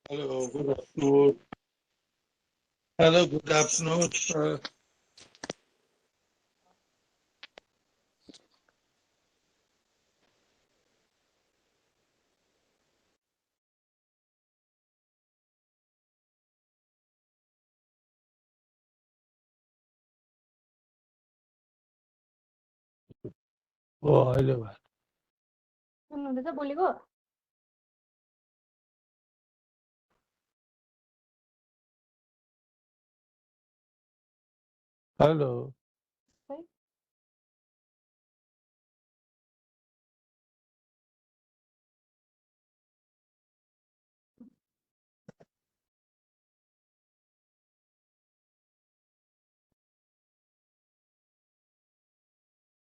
Hello, good afternoon. Hello, good afternoon. hello. हुँदैछ बोलेको Hello. है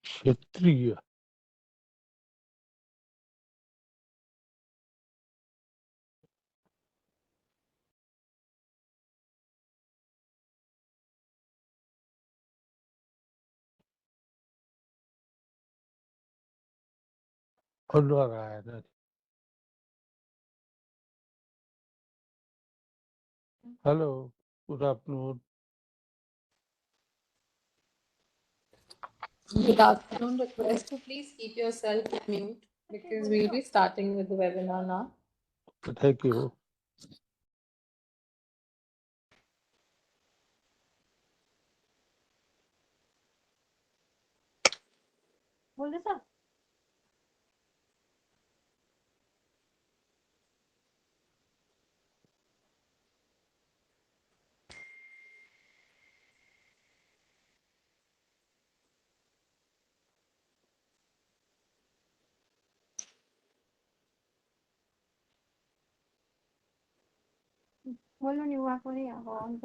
Kshatriya. Anuragana. Hello, good afternoon. Good afternoon. Request to please keep yourself mute because we'll be starting with the webinar now. Thank you. बोल्दैछ बोल्नु नि उहाँको नै अब अन्त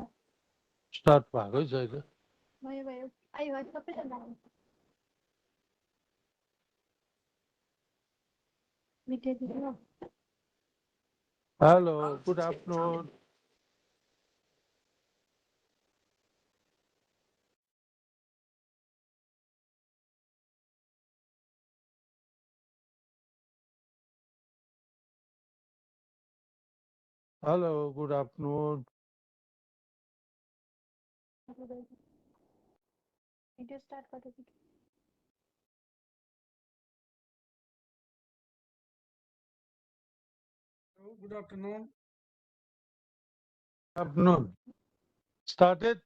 Start भएको छैन. भयो भयो आयो है सबैजना मिठाइदिनु Hello, good afternoon. Hello, good afternoon. Video start गरेको Hello, good afternoon. Afternoon. Started?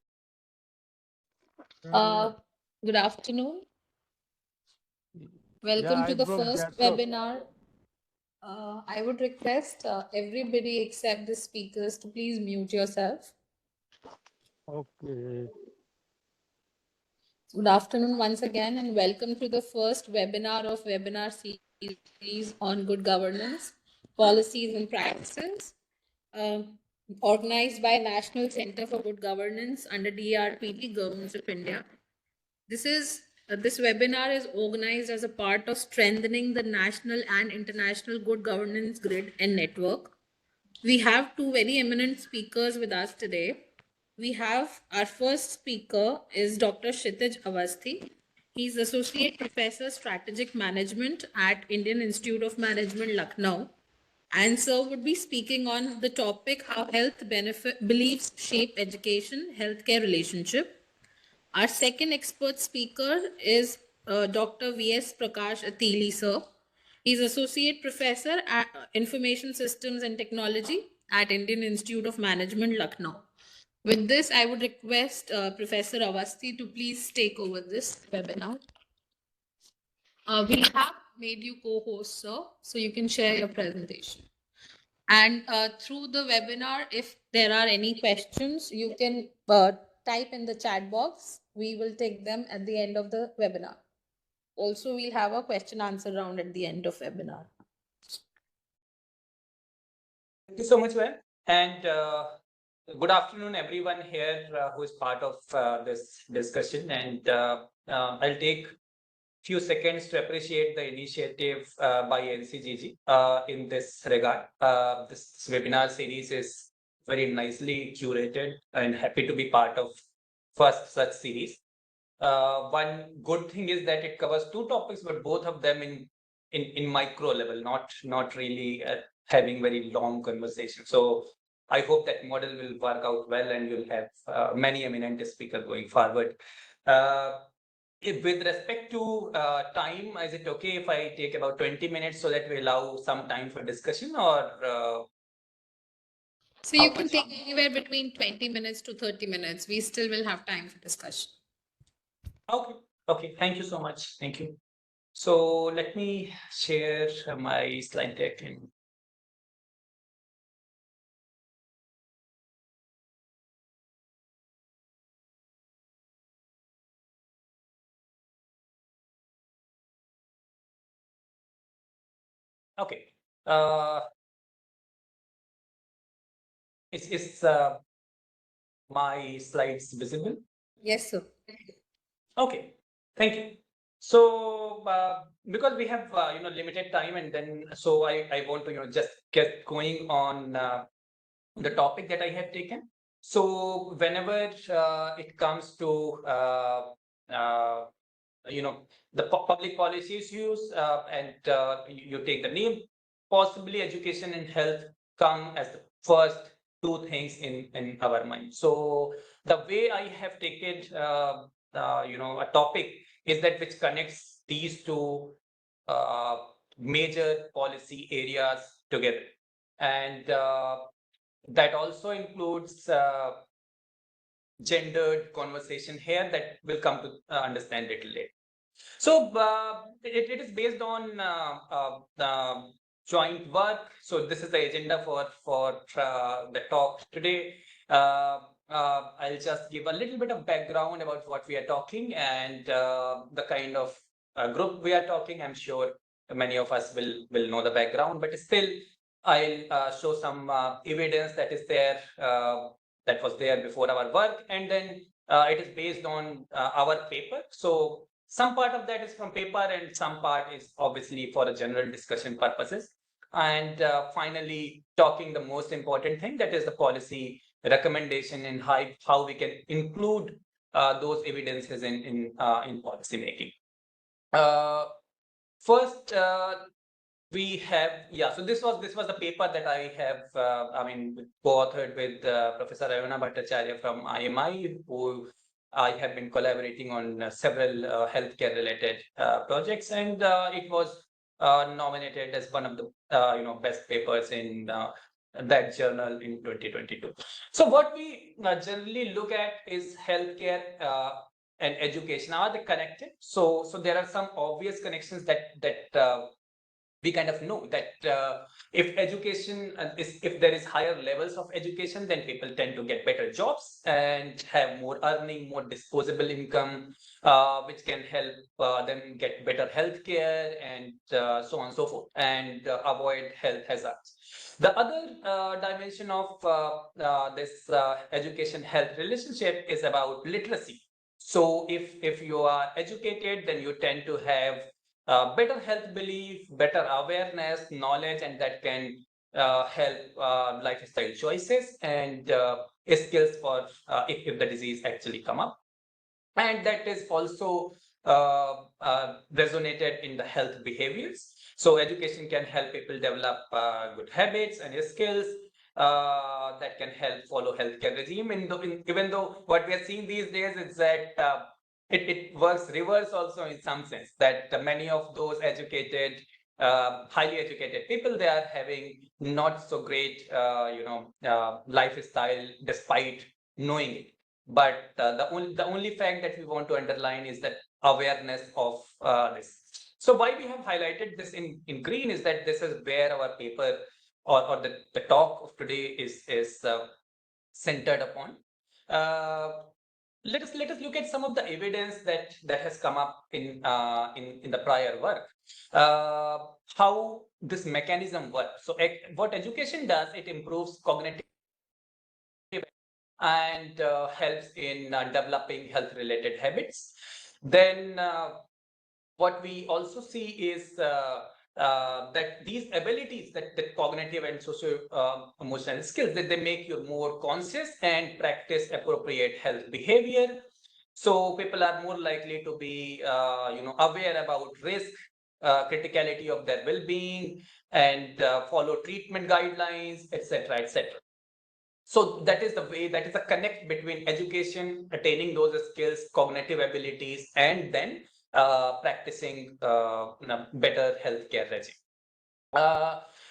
Good afternoon. Welcome to I the broke first that up. webinar. I would request everybody except the speakers to please mute yourself. Okay. Good afternoon once again and welcome to the first webinar of webinar series on good governance, policies and practices, organized by National Center for Good Governance under DRPP, Government of India. This webinar is organized as a part of strengthening the national and international good governance grid and network. We have two very eminent speakers with us today. We have our first speaker is Dr. Kshitij Awasthi. He's Associate Professor Strategic Management at Indian Institute of Management, Lucknow. And sir would be speaking on the topic how health beliefs shape education, healthcare relationship. Our second expert speaker is Dr. V.S. Prakash Attili, sir. He's Associate Professor at Information Systems and Technology at Indian Institute of Management, Lucknow. With this, I would request Professor Awasthi to please take over this webinar. We have made you co-host, sir, so you can share your presentation. And through the webinar, if there are any questions, you can type in the chat box. We will take them at the end of the webinar. Also, we'll have a question answer round at the end of webinar. Thank you so much, ma'am. And good afternoon, everyone here who is part of this discussion. And I'll take few seconds to appreciate the initiative by NCGG in this regard. This webinar series is very nicely curated and happy to be part of first such series. One good thing is that it covers two topics, but both of them in micro level, not really having very long conversation. So I hope that model will work out well and you'll have many eminent speakers going forward. With respect to time, is it okay if I take about 20 minutes so that we allow some time for discussion, or So you can take anywhere between 20 minutes to 30 minutes. We still will have time for discussion. okay, okay, thank you so much. Thank you. So let me share my slide deck. Okay. Is my slides visible? Yes, sir. Okay, thank you. So because we have limited time, and then so I want to just get going on the topic that I have taken. So whenever it comes to the public policy issues, and you take the name, possibly education and health come as the first two things in our mind. So the way I have taken a topic is that which connects these two uh, major policy areas together, and that also includes gendered conversation here that we'll come to understand little later. So it is based on joint work. So this is the agenda for the talk today. I'll just give a little bit of background about what we are talking and the kind of group we are talking. I'm sure many of us will know the background, but still I'll show some evidence that is there that was there before our work, and then it is based on our paper. So some part of that is from paper and some part is obviously for a general discussion purposes. And finally, talking the most important thing, that is the policy recommendation and how we can include those evidences in policy making. First, we have, so this was the paper that I have co-authored with Professor Ayona Bhattacharya from IMI, who I have been collaborating on several healthcare related projects, and it was nominated as one of the best papers in that journal in 2022. So what we generally look at is healthcare and education. Are they connected? So there are some obvious connections that we kind of know that if education if there is higher levels of education, then people tend to get better jobs and have more earning, more disposable income, which can help them get better health care and so on and so forth, and avoid health hazards. The other dimension of this education health relationship is about literacy. So if you are educated, then you tend to have better health belief, better awareness, knowledge, and that can help lifestyle choices and skills for if the disease actually come up. And that is also resonated in the health behaviors. So education can help people develop good habits and skills that can help follow healthcare regime. Even though what we are seeing these days is that it works reverse also in some sense, that many of those educated, highly educated people, they are having not so great, lifestyle despite knowing it. But the only fact that we want to underline is that awareness of this. So why we have highlighted this in green is that this is where our paper or the talk of today is centered upon. Let us look at some of the evidence that has come up in the prior work. How this mechanism works. So what education does, it improves cognitive and helps in developing health related habits. Then what we also see is that these abilities, that cognitive and socio emotional skills, that they make you more conscious and practice appropriate health behavior. So people are more likely to be aware about risk, criticality of their well-being, and follow treatment guidelines, etc., etc. So that is the way, that is a connect between education, attaining those skills, cognitive abilities, and then practicing better healthcare regime.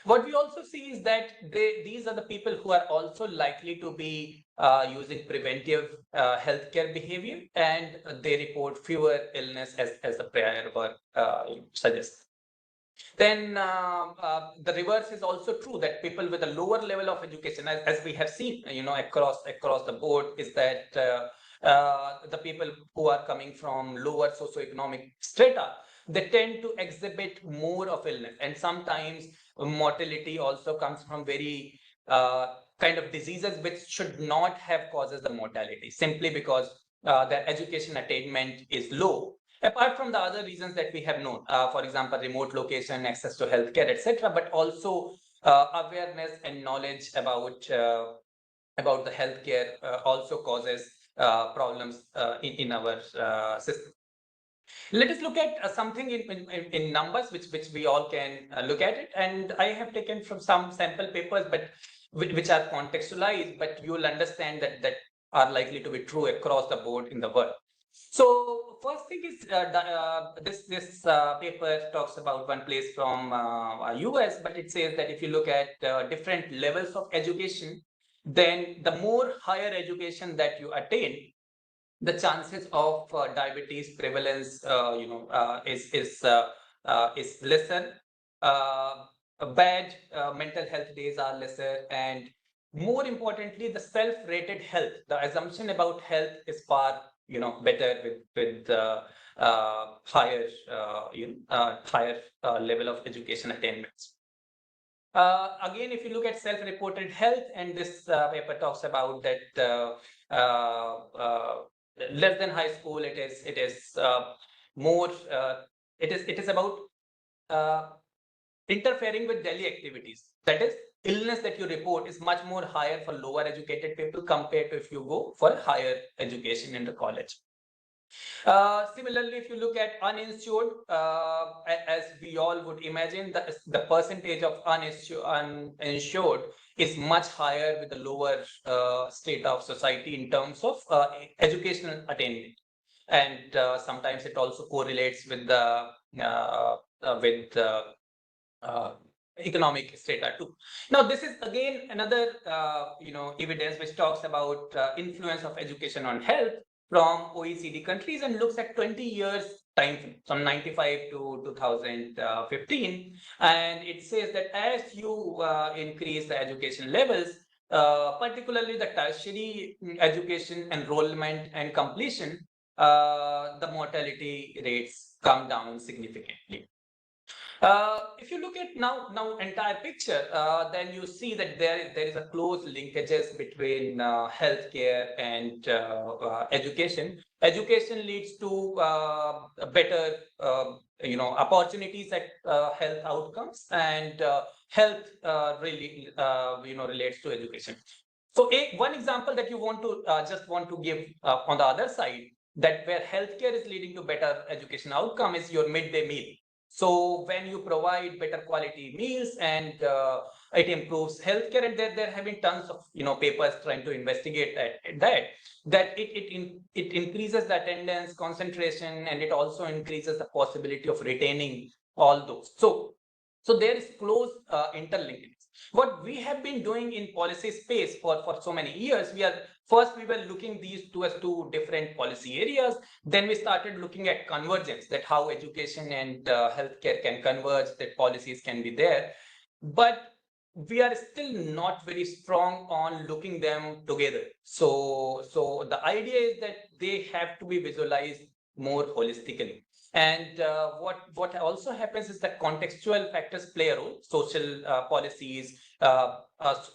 What we also see is that these are the people who are also likely to be using preventive healthcare behavior, and they report fewer illness as the prior work suggests. Then the reverse is also true, that people with a lower level of education, as we have seen, across the board, is that the people who are coming from lower socioeconomic strata, they tend to exhibit more of illness, and sometimes mortality also comes from very kind of diseases which should not have causes the mortality, simply because their education attainment is low, apart from the other reasons that we have known, for example, remote location, access to healthcare, etc., but also awareness and knowledge about the healthcare also causes problems in our system. Let us look at something in numbers, which we all can look at it. And I have taken from some sample papers, but which are contextualized, but you will understand that are likely to be true across the board in the world. So first thing is this paper talks about one place from US, but it says that if you look at different levels of education, then the more higher education that you attain, the chances of diabetes prevalence, is lesser. Bad mental health days are lesser, and more importantly, the self-rated health. The assumption about health is far better with higher level of education attainments. Again, if you look at self-reported health, and this paper talks about that less than high school, it is more. It is about interfering with daily activities. That is, illness that you report is much more higher for lower educated people compared to if you go for higher education in the college. Similarly, if you look at uninsured, as we all would imagine, the percentage of uninsured is much higher with the lower state of society in terms of educational attainment. And sometimes it also correlates with the economic strata too. Now, this is again another evidence which talks about influence of education on health from OECD countries, and looks at 20 years time frame from 95 to 2015, and it says that as you increase the education levels, particularly the tertiary education enrollment and completion, the mortality rates come down significantly. If you look at now entire picture, then you see that there is a close linkages between healthcare and education. Education leads to better opportunities at health outcomes, and health really relates to education. So one example that you want to give on the other side, that where healthcare is leading to better education outcome, is your midday meal. So when you provide better quality meals, and it improves healthcare, and there have been tons of papers trying to investigate that it increases the attendance, concentration, and it also increases the possibility of retaining all those. So there is close interlinkage. What we have been doing in policy space for so many years, we were looking these two as two different policy areas. Then we started looking at convergence, that how education and healthcare can converge, that policies can be there. But we are still not very strong on looking them together. So the idea is that they have to be visualized more holistically. And what also happens is that contextual factors play a role. Social policies,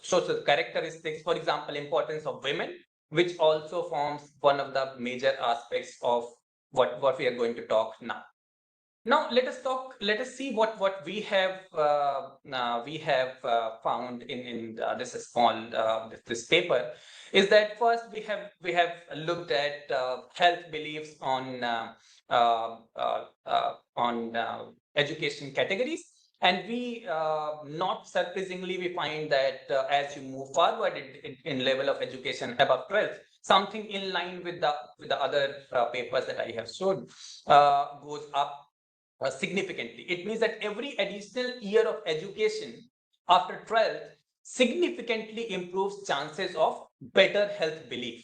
social characteristics, for example, importance of women, which also forms one of the major aspects of what we are going to talk now. Now let us see what we have found in this small this paper. Is that first we have looked at health beliefs on education categories, And we, not surprisingly, we find that as you move forward in level of education above 12th, something in line with the other papers that I have shown goes up significantly. It means that every additional year of education after 12th significantly improves chances of better health belief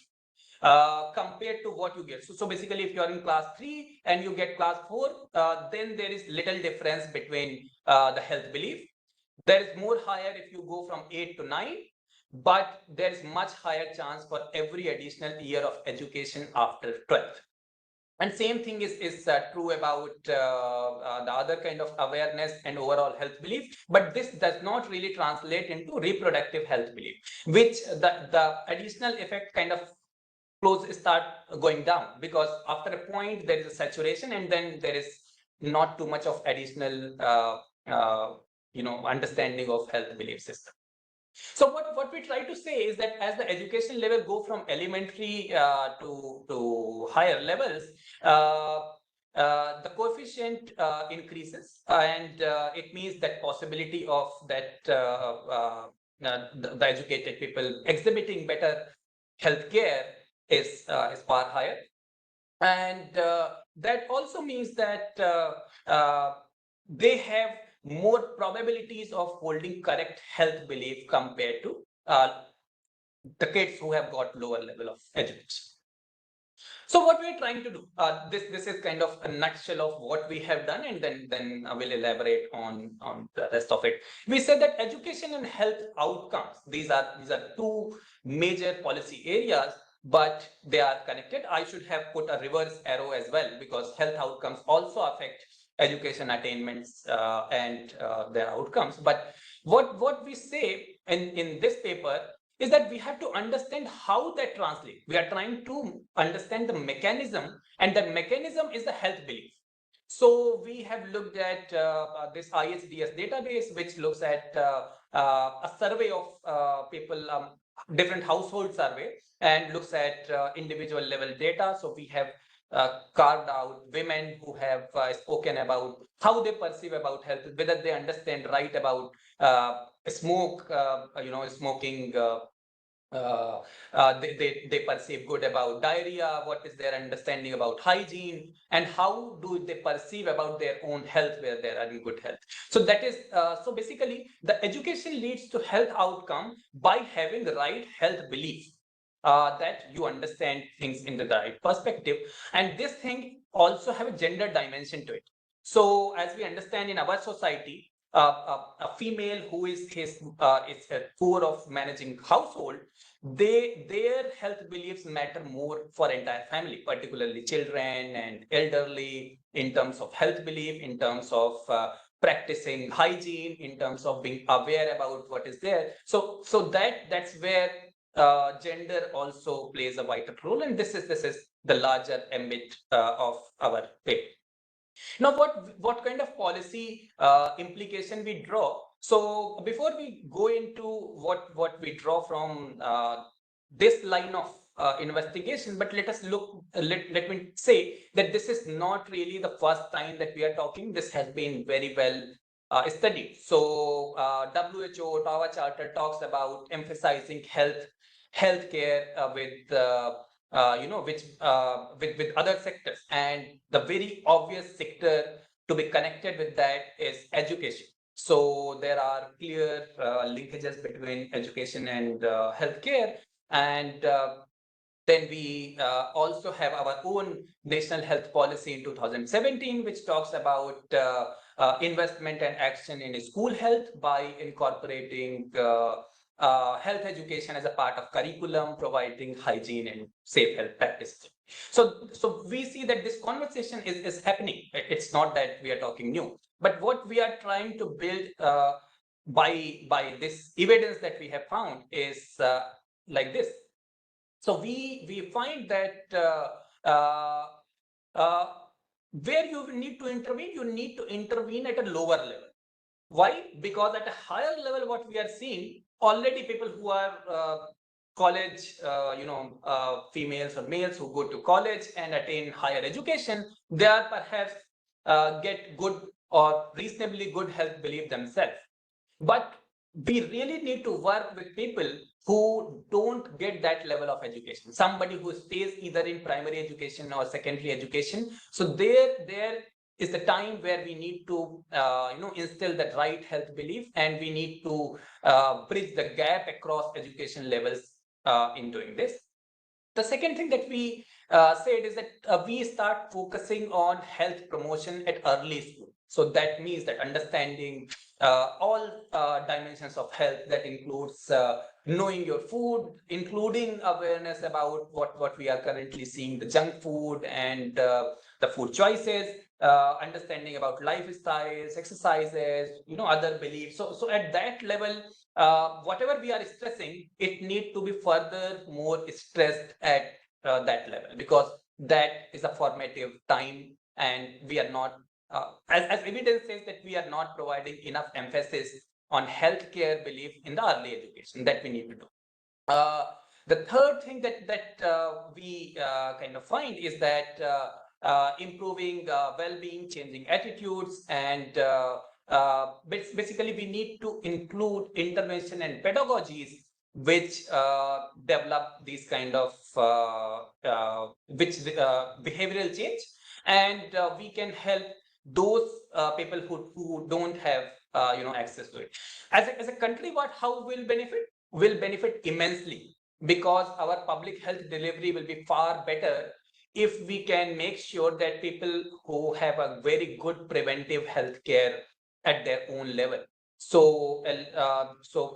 compared to what you get. So basically, if you are in class 3 and you get class 4, then there is little difference between the health belief. There is more higher if you go from 8 to 9, but there is much higher chance for every additional year of education after 12th. And same thing is true about the other kind of awareness and overall health belief, but this does not really translate into reproductive health belief, which the additional effect kind of start going down, because after a point there is a saturation and then there is not too much of additional understanding of health belief system. So what we try to say is that as the education level go from elementary to higher levels, the coefficient increases, and it means that possibility of that the educated people exhibiting better healthcare is far higher, and that also means that they have more probabilities of holding correct health belief compared to the kids who have got lower level of education. So what we're trying to do, this is kind of a nutshell of what we have done, and then I will elaborate on the rest of it. We said that education and health outcomes, these are two major policy areas, but they are connected. I should have put a reverse arrow as well, because health outcomes also affect education attainments and their outcomes. But what we say in this paper is that we have to understand how that translates. We are trying to understand the mechanism, and the mechanism is the health belief. So we have looked at this ISDS database, which looks at a survey of people, different household survey, and looks at individual level data. So we have carved out women who have spoken about how they perceive about health, whether they understand right about smoking, they perceive good about diarrhea, what is their understanding about hygiene, and how do they perceive about their own health where they are in good health. So that is, so basically the education leads to health outcome by having the right health belief. That you understand things in the right perspective, and this thing also have a gender dimension to it. So as we understand in our society, a female who is a core of managing household, their health beliefs matter more for entire family, particularly children and elderly, in terms of health belief, in terms of practicing hygiene, in terms of being aware about what is there. So that's where gender also plays a vital role, and this is the larger ambit of our paper. Now, what kind of policy implication we draw? So before we go into what we draw from this line of investigation, but let us look. Let me say that this is not really the first time that we are talking. This has been very well studied. So WHO Ottawa Charter talks about emphasizing healthcare with other sectors, and the very obvious sector to be connected with that is education. So there are clear linkages between education and healthcare, and then we also have our own national health policy in 2017, which talks about investment and action in school health by incorporating health education as a part of curriculum, providing hygiene and safe health practices. So we see that this conversation is happening. It's not that we are talking new, but what we are trying to build by this evidence that we have found is like this. So we find that where you need to intervene, you need to intervene at a lower level. Why? Because at a higher level, what we are seeing, already people who are college, females or males who go to college and attain higher education, they are perhaps get good or reasonably good health belief themselves. But we really need to work with people who don't get that level of education. Somebody who stays either in primary education or secondary education. So there is the time where we need to instill that right health belief, and we need to bridge the gap across education levels in doing this. The second thing that we said is that we start focusing on health promotion at early school. So that means that understanding all dimensions of health, that includes knowing your food, including awareness about what we are currently seeing, the junk food and the food choices, understanding about lifestyles, exercises, other beliefs. So at that level, whatever we are stressing, it need to be further more stressed at that level, because that is a formative time, and we are not, as evidence says, that we are not providing enough emphasis on healthcare belief in the early education that we need to do. The third thing that we kind of find is that improving well-being, changing attitudes, and basically we need to include intervention and pedagogies which develop these kind of behavioral change, and we can help those people who don't have access to it. As a country, how will benefit immensely, because our public health delivery will be far better if we can make sure that people who have a very good preventive health care at their own level. So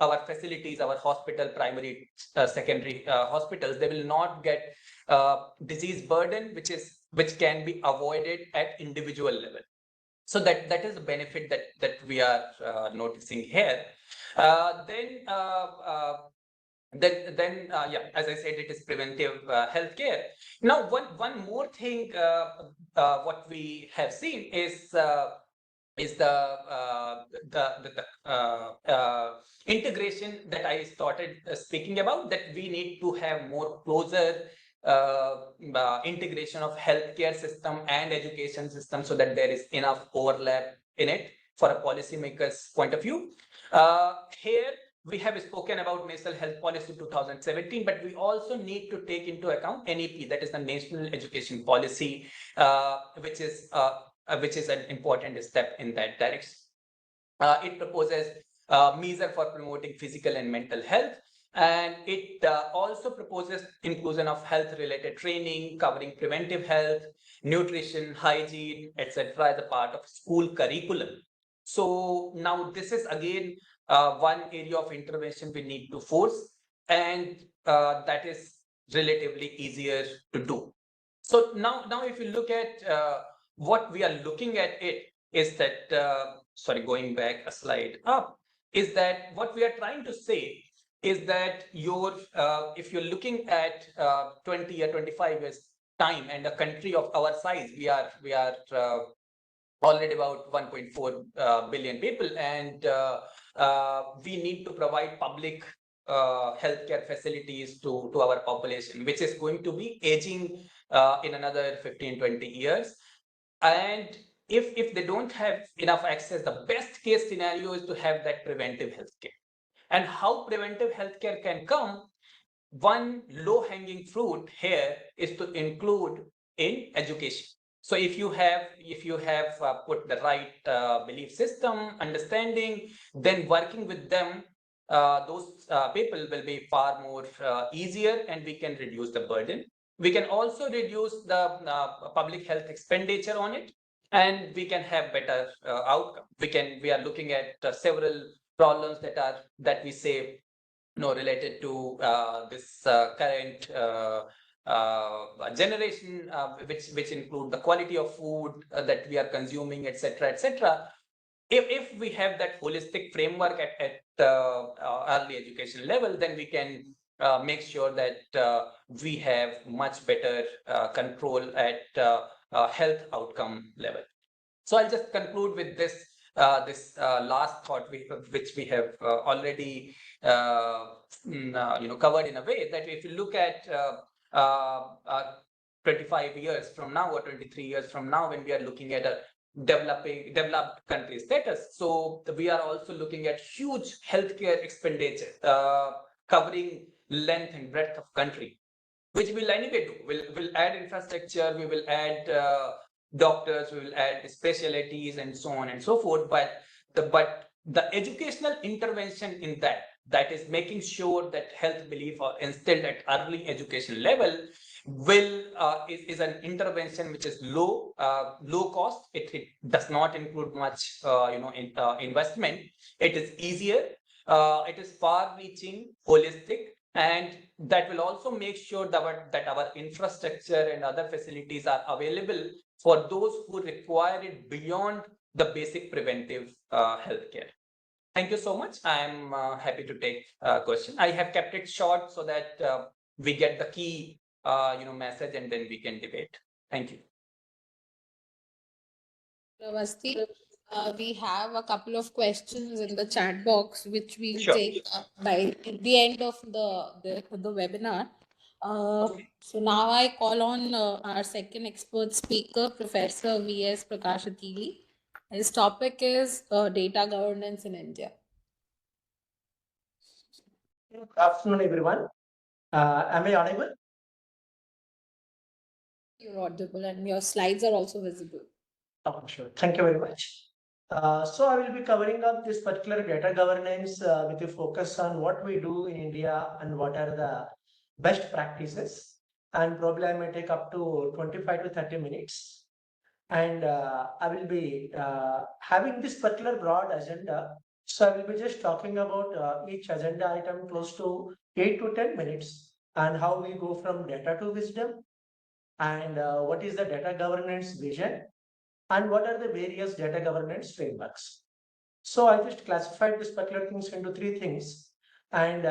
our facilities, our hospital, primary, secondary hospitals, they will not get disease burden, which can be avoided at individual level. So that is a benefit that we are noticing here. Yeah, as I said, it is preventive healthcare. Now, one more thing, what we have seen is the integration that I started speaking about, that we need to have more closer integration of healthcare system and education system, so that there is enough overlap in it for a policymaker's point of view. Here we have spoken about National Health Policy 2017, but we also need to take into account NEP, that is the National Education Policy, which is an important step in that direction. It proposes measures for promoting physical and mental health, and it also proposes inclusion of health-related training covering preventive health, nutrition, hygiene, etc., as a part of school curriculum. So now this is again one area of intervention we need to force, and that is relatively easier to do. So now if you look at what we are looking at, it is that, sorry, going back a slide up, is that what we are trying to say is that if you're looking at 20 or 25 years time, and a country of our size, we are already about 1.4 billion people, and we need to provide public healthcare facilities to our population, which is going to be aging in another 15-20 years. And if they don't have enough access, the best case scenario is to have that preventive healthcare. And how preventive healthcare can come, one low-hanging fruit here is to include in education. So if you have put the right belief system, understanding, then working with them, those people will be far more easier, and we can reduce the burden. We can also reduce the public health expenditure on it, and we can have better outcome. We are looking at several problems that we say related to this current generation, which include the quality of food that we are consuming, etc., etc. If we have that holistic framework at early education level, then we can make sure that we have much better control at health outcome level. So I'll just conclude with this last thought, which we have already covered in a way, that if you look at 25 years from now or 23 years from now, when we are looking at a developed country status. So we are also looking at huge healthcare expenditure covering length and breadth of country, which we'll anyway do. We'll add infrastructure, we will add doctors, we will add specialties and so on and so forth. But the educational intervention in that is making sure that health belief are instilled at early education level is an intervention which is low cost. It does not include much investment. It is easier. It is far reaching, holistic, and that will also make sure that our infrastructure and other facilities are available for those who require it beyond the basic preventive healthcare. Thank you so much. I'm happy to take question. I have kept it short so that we get the key message and then we can debate. Thank you. Awasthi, we have a couple of questions in the chat box, which we'll Sure. take by the end of the webinar. So now I call on our second expert speaker, Professor V.S. Prakash Attili. His topic is data governance in India. Good afternoon, everyone. Am I audible? You're audible and your slides are also visible. Oh, sure. Thank you very much. So I will be covering up this particular data governance with a focus on what we do in India and what are the best practices. And probably I may take up to 25 to 30 minutes. And I will be having this particular broad agenda. So I will be just talking about each agenda item close to 8 to 10 minutes and how we go from data to wisdom and what is the data governance vision and what are the various data governance frameworks. So I just classified this particular things into three things. And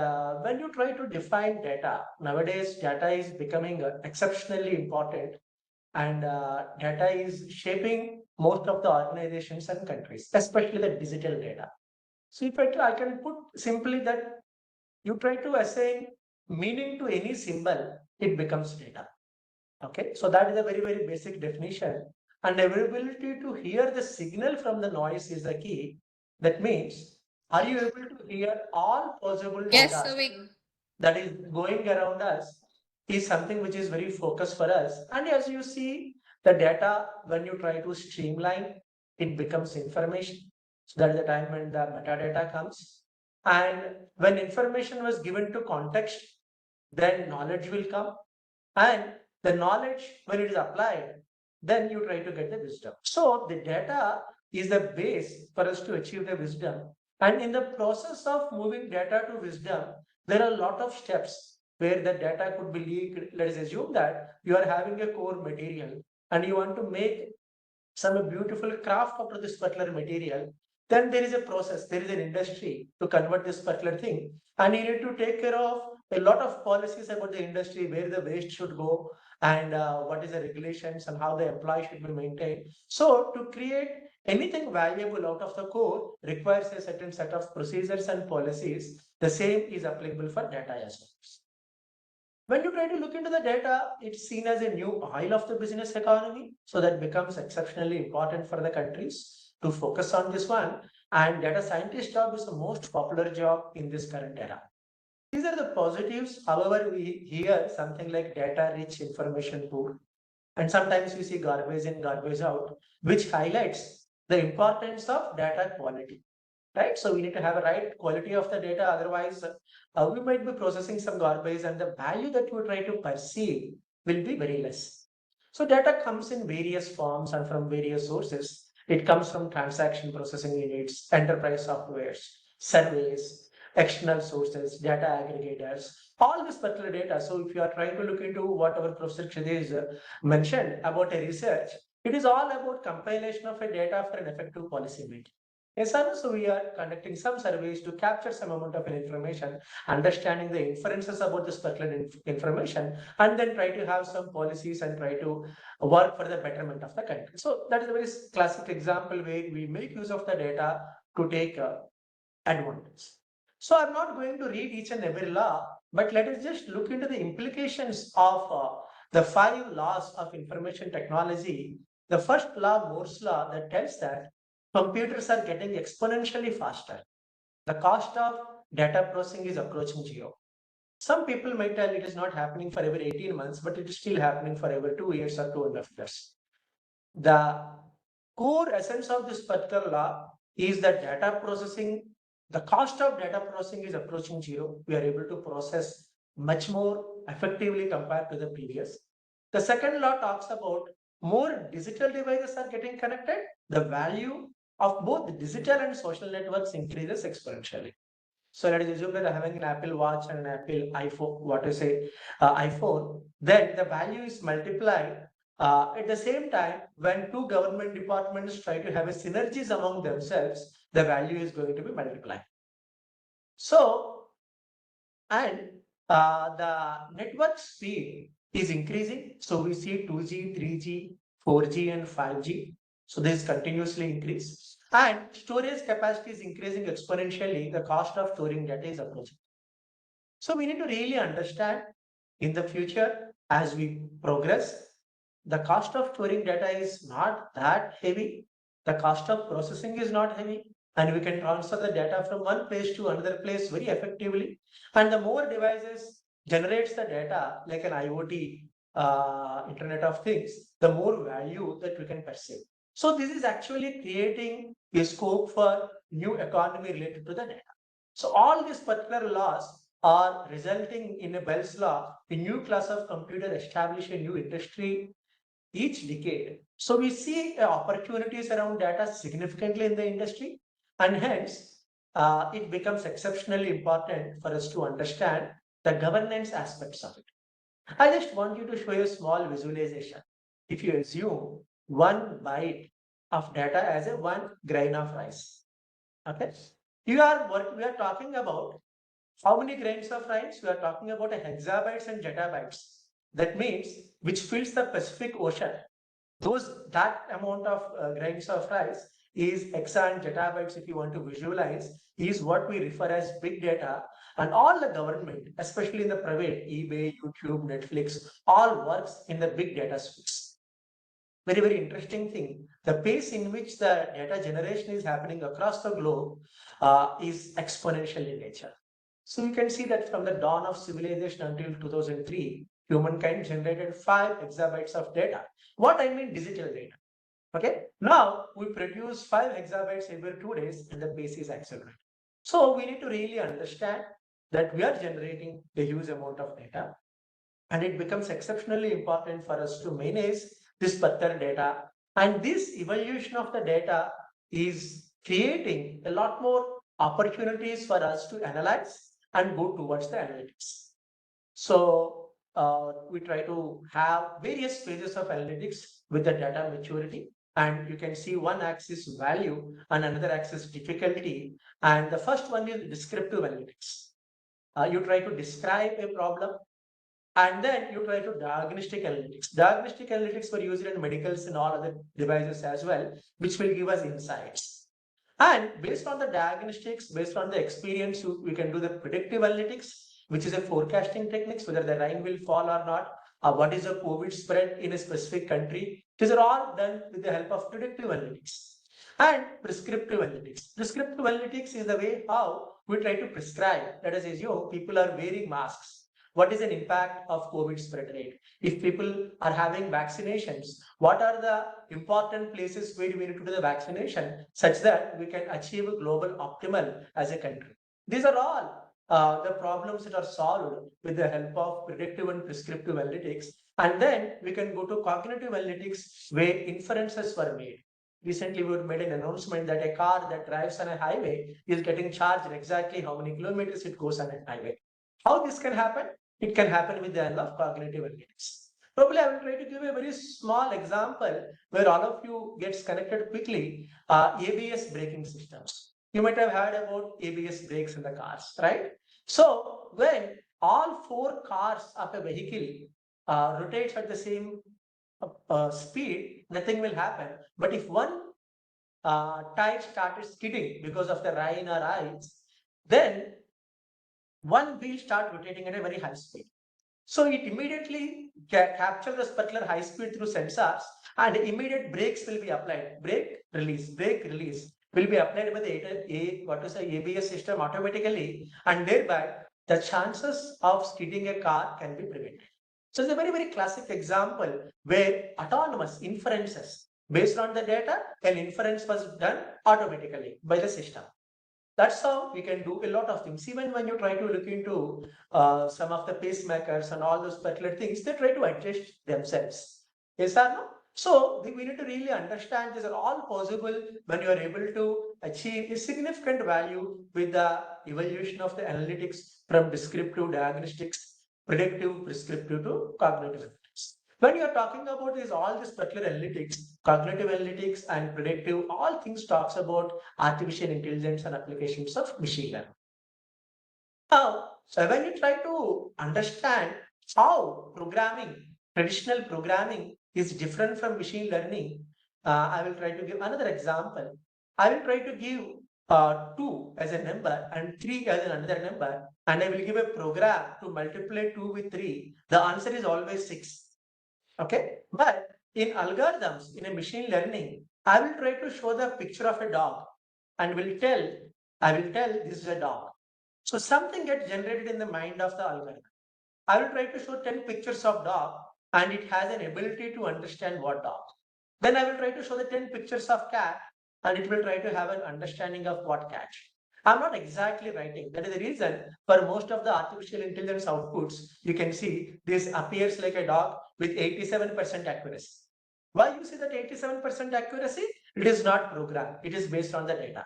when you try to define data, nowadays data is becoming exceptionally important and data is shaping most of the organizations and countries, especially the digital data. So if I can put simply that you try to assign meaning to any symbol, it becomes data. Okay, so that is a very, very basic definition. And ability to hear the signal from the noise is the key. That means, are you able to hear all possible Yes, data sir. that is going around us is something which is very focused for us. And as you see, the data, when you try to streamline, it becomes information. So that is the time when the metadata comes. And when information was given to context, then knowledge will come. And the knowledge, when it is applied, then you try to get the wisdom. So the data is the base for us to achieve the wisdom. And in the process of moving data to wisdom, there are a lot of steps where the data could be leaked. Let us assume that you are having a core material and you want to make some beautiful craft out of this particular material. Then there is a process, there is an industry to convert this particular thing. And you need to take care of a lot of policies about the industry, where the waste should go and what is the regulations and how the employee should be maintained. So to create anything valuable out of the core requires a certain set of procedures and policies. The same is applicable for data as well. When you try to look into the data, it's seen as a new oil of the business economy. So that becomes exceptionally important for the countries to focus on this one. And data scientist job is the most popular job in this current era. These are the positives. However, we hear something like data rich information pool. And sometimes we see garbage in, garbage out, which highlights the importance of data quality. Right? So we need to have a right quality of the data. Otherwise, we might be processing some garbage and the value that we try to perceive will be very less. So data comes in various forms and from various sources. It comes from transaction processing units, enterprise softwares, surveys, external sources, data aggregators, all this particular data. So if you are trying to look into what our Professor Kshitij mentioned about a research, it is all about compilation of a data for an effective policy making. Yes, sir. So we are conducting some surveys to capture some amount of information, understanding the inferences about this particular information, and then try to have some policies and try to work for the betterment of the country. So that is a very classic example where we make use of the data to take advantage. So I'm not going to read each and every law, but let us just look into the implications of the 5 laws of information technology the first law, Moore's law, that tells that computers are getting exponentially faster. The cost of data processing is approaching zero. Some people might tell it is not happening for every 18 months, but it is still happening for every 2 years or 2.5 years. The core essence of this particular law is that data processing, the cost of data processing is approaching zero. We are able to process much more effectively compared to the previous. The second law talks about more digital devices are getting connected. The value of both digital and social networks increases exponentially. So let us assume that I'm having an Apple Watch and an Apple iPhone, iPhone, then the value is multiplied. At the same time, when two government departments try to have a synergies among themselves, the value is going to be multiplied. So, and the network speed is increasing. So we see 2G, 3G, 4G, and 5G. So this continuously increase. And storage capacity is increasing exponentially. The cost of storing data is approaching. So we need to really understand in the future as we progress, the cost of storing data is not that heavy. The cost of processing is not heavy. And we can transfer the data from one place to another place very effectively. And the more devices generates the data like an IoT, Internet of Things, the more value that we can perceive. So this is actually creating a scope for new economy related to the data. So all these particular laws are resulting in a Bell's law, a new class of computer establish a new industry each decade. So we see opportunities around data significantly in the industry, and hence it becomes exceptionally important for us to understand the governance aspects of it. I just want you to show you a small visualization. If you assume 1 byte of data as a 1 grain of rice, okay? We are talking about how many grains of rice? We are talking about a hexabytes and zettabytes. That means which fills the Pacific Ocean. That amount of grains of rice is hexa and zettabytes. If you want to visualize, is what we refer as big data. And all the government, especially in the private, eBay, YouTube, Netflix, all works in the big data space. Very, very interesting thing. The pace in which the data generation is happening across the globe is exponential in nature. So you can see that from the dawn of civilization until 2003, humankind generated 5 exabytes of data. What I mean digital data. Okay. Now we produce 5 exabytes every 2 days and the pace is accelerated. So we need to really understand that we are generating a huge amount of data and it becomes exceptionally important for us to manage this particular data. And this evaluation of the data is creating a lot more opportunities for us to analyze and go towards the analytics. So we try to have various phases of analytics with the data maturity. And you can see one axis value and another axis difficulty. And the first one is descriptive analytics. You try to describe a problem and then you try to diagnostic analytics. Diagnostic analytics were used in medicals and all other devices as well, which will give us insights. And based on the diagnostics, based on the experience, we can do the predictive analytics, which is a forecasting techniques, whether the rain will fall or not, what is the COVID spread in a specific country. These are all done with the help of predictive analytics. And prescriptive analytics. Prescriptive analytics is the way how we try to prescribe. Let us assume people are wearing masks. What is an impact of COVID spread rate? If people are having vaccinations, what are the important places where we need to do the vaccination such that we can achieve a global optimal as a country? These are all the problems that are solved with the help of predictive and prescriptive analytics. And then we can go to cognitive analytics where inferences were made. Recently, we made an announcement that a car that drives on a highway is getting charged exactly how many kilometers it goes on a highway. How this can happen? It can happen with the help of cognitive analytics. Probably I will try to give a very small example where all of you gets connected quickly. ABS braking systems. You might have heard about ABS brakes in the cars, right? So when all 4 cars of a vehicle rotates at the same speed, nothing will happen. But if one tire started skidding because of the rain or ice, then one wheel start rotating at a very high speed. So it immediately captures this particular high speed through sensors, and immediate brakes will be applied. Brake release will be applied by the ABS system automatically, and thereby the chances of skidding a car can be prevented. So it's a very, very classic example where autonomous inferences based on the data, an inference was done automatically by the system. That's how we can do a lot of things. Even when you try to look into some of the pacemakers and all those particular things, they try to adjust themselves. Yes or no? So we need to really understand these are all possible when you are able to achieve a significant value with the evolution of the analytics from descriptive diagnostics, predictive, prescriptive to cognitive analytics. When you are talking about all these particular analytics, cognitive analytics and predictive, all things talks about artificial intelligence and applications of machine learning. Now, so when you try to understand how traditional programming is different from machine learning, I will try to give another example. I will try to give 2 as a number and 3 as another number, and I will give a program to multiply 2 with 3. The answer is always 6. Okay, but in algorithms, in a machine learning, I will try to show the picture of a dog and I will tell this is a dog. So something gets generated in the mind of the algorithm. I will try to show 10 pictures of dog and it has an ability to understand what dog. Then I will try to show the 10 pictures of cat and it will try to have an understanding of what cat. I'm not exactly writing. That is the reason for most of the artificial intelligence outputs, you can see this appears like a dog with 87% accuracy. Why you see that 87% accuracy? It is not programmed. It is based on the data.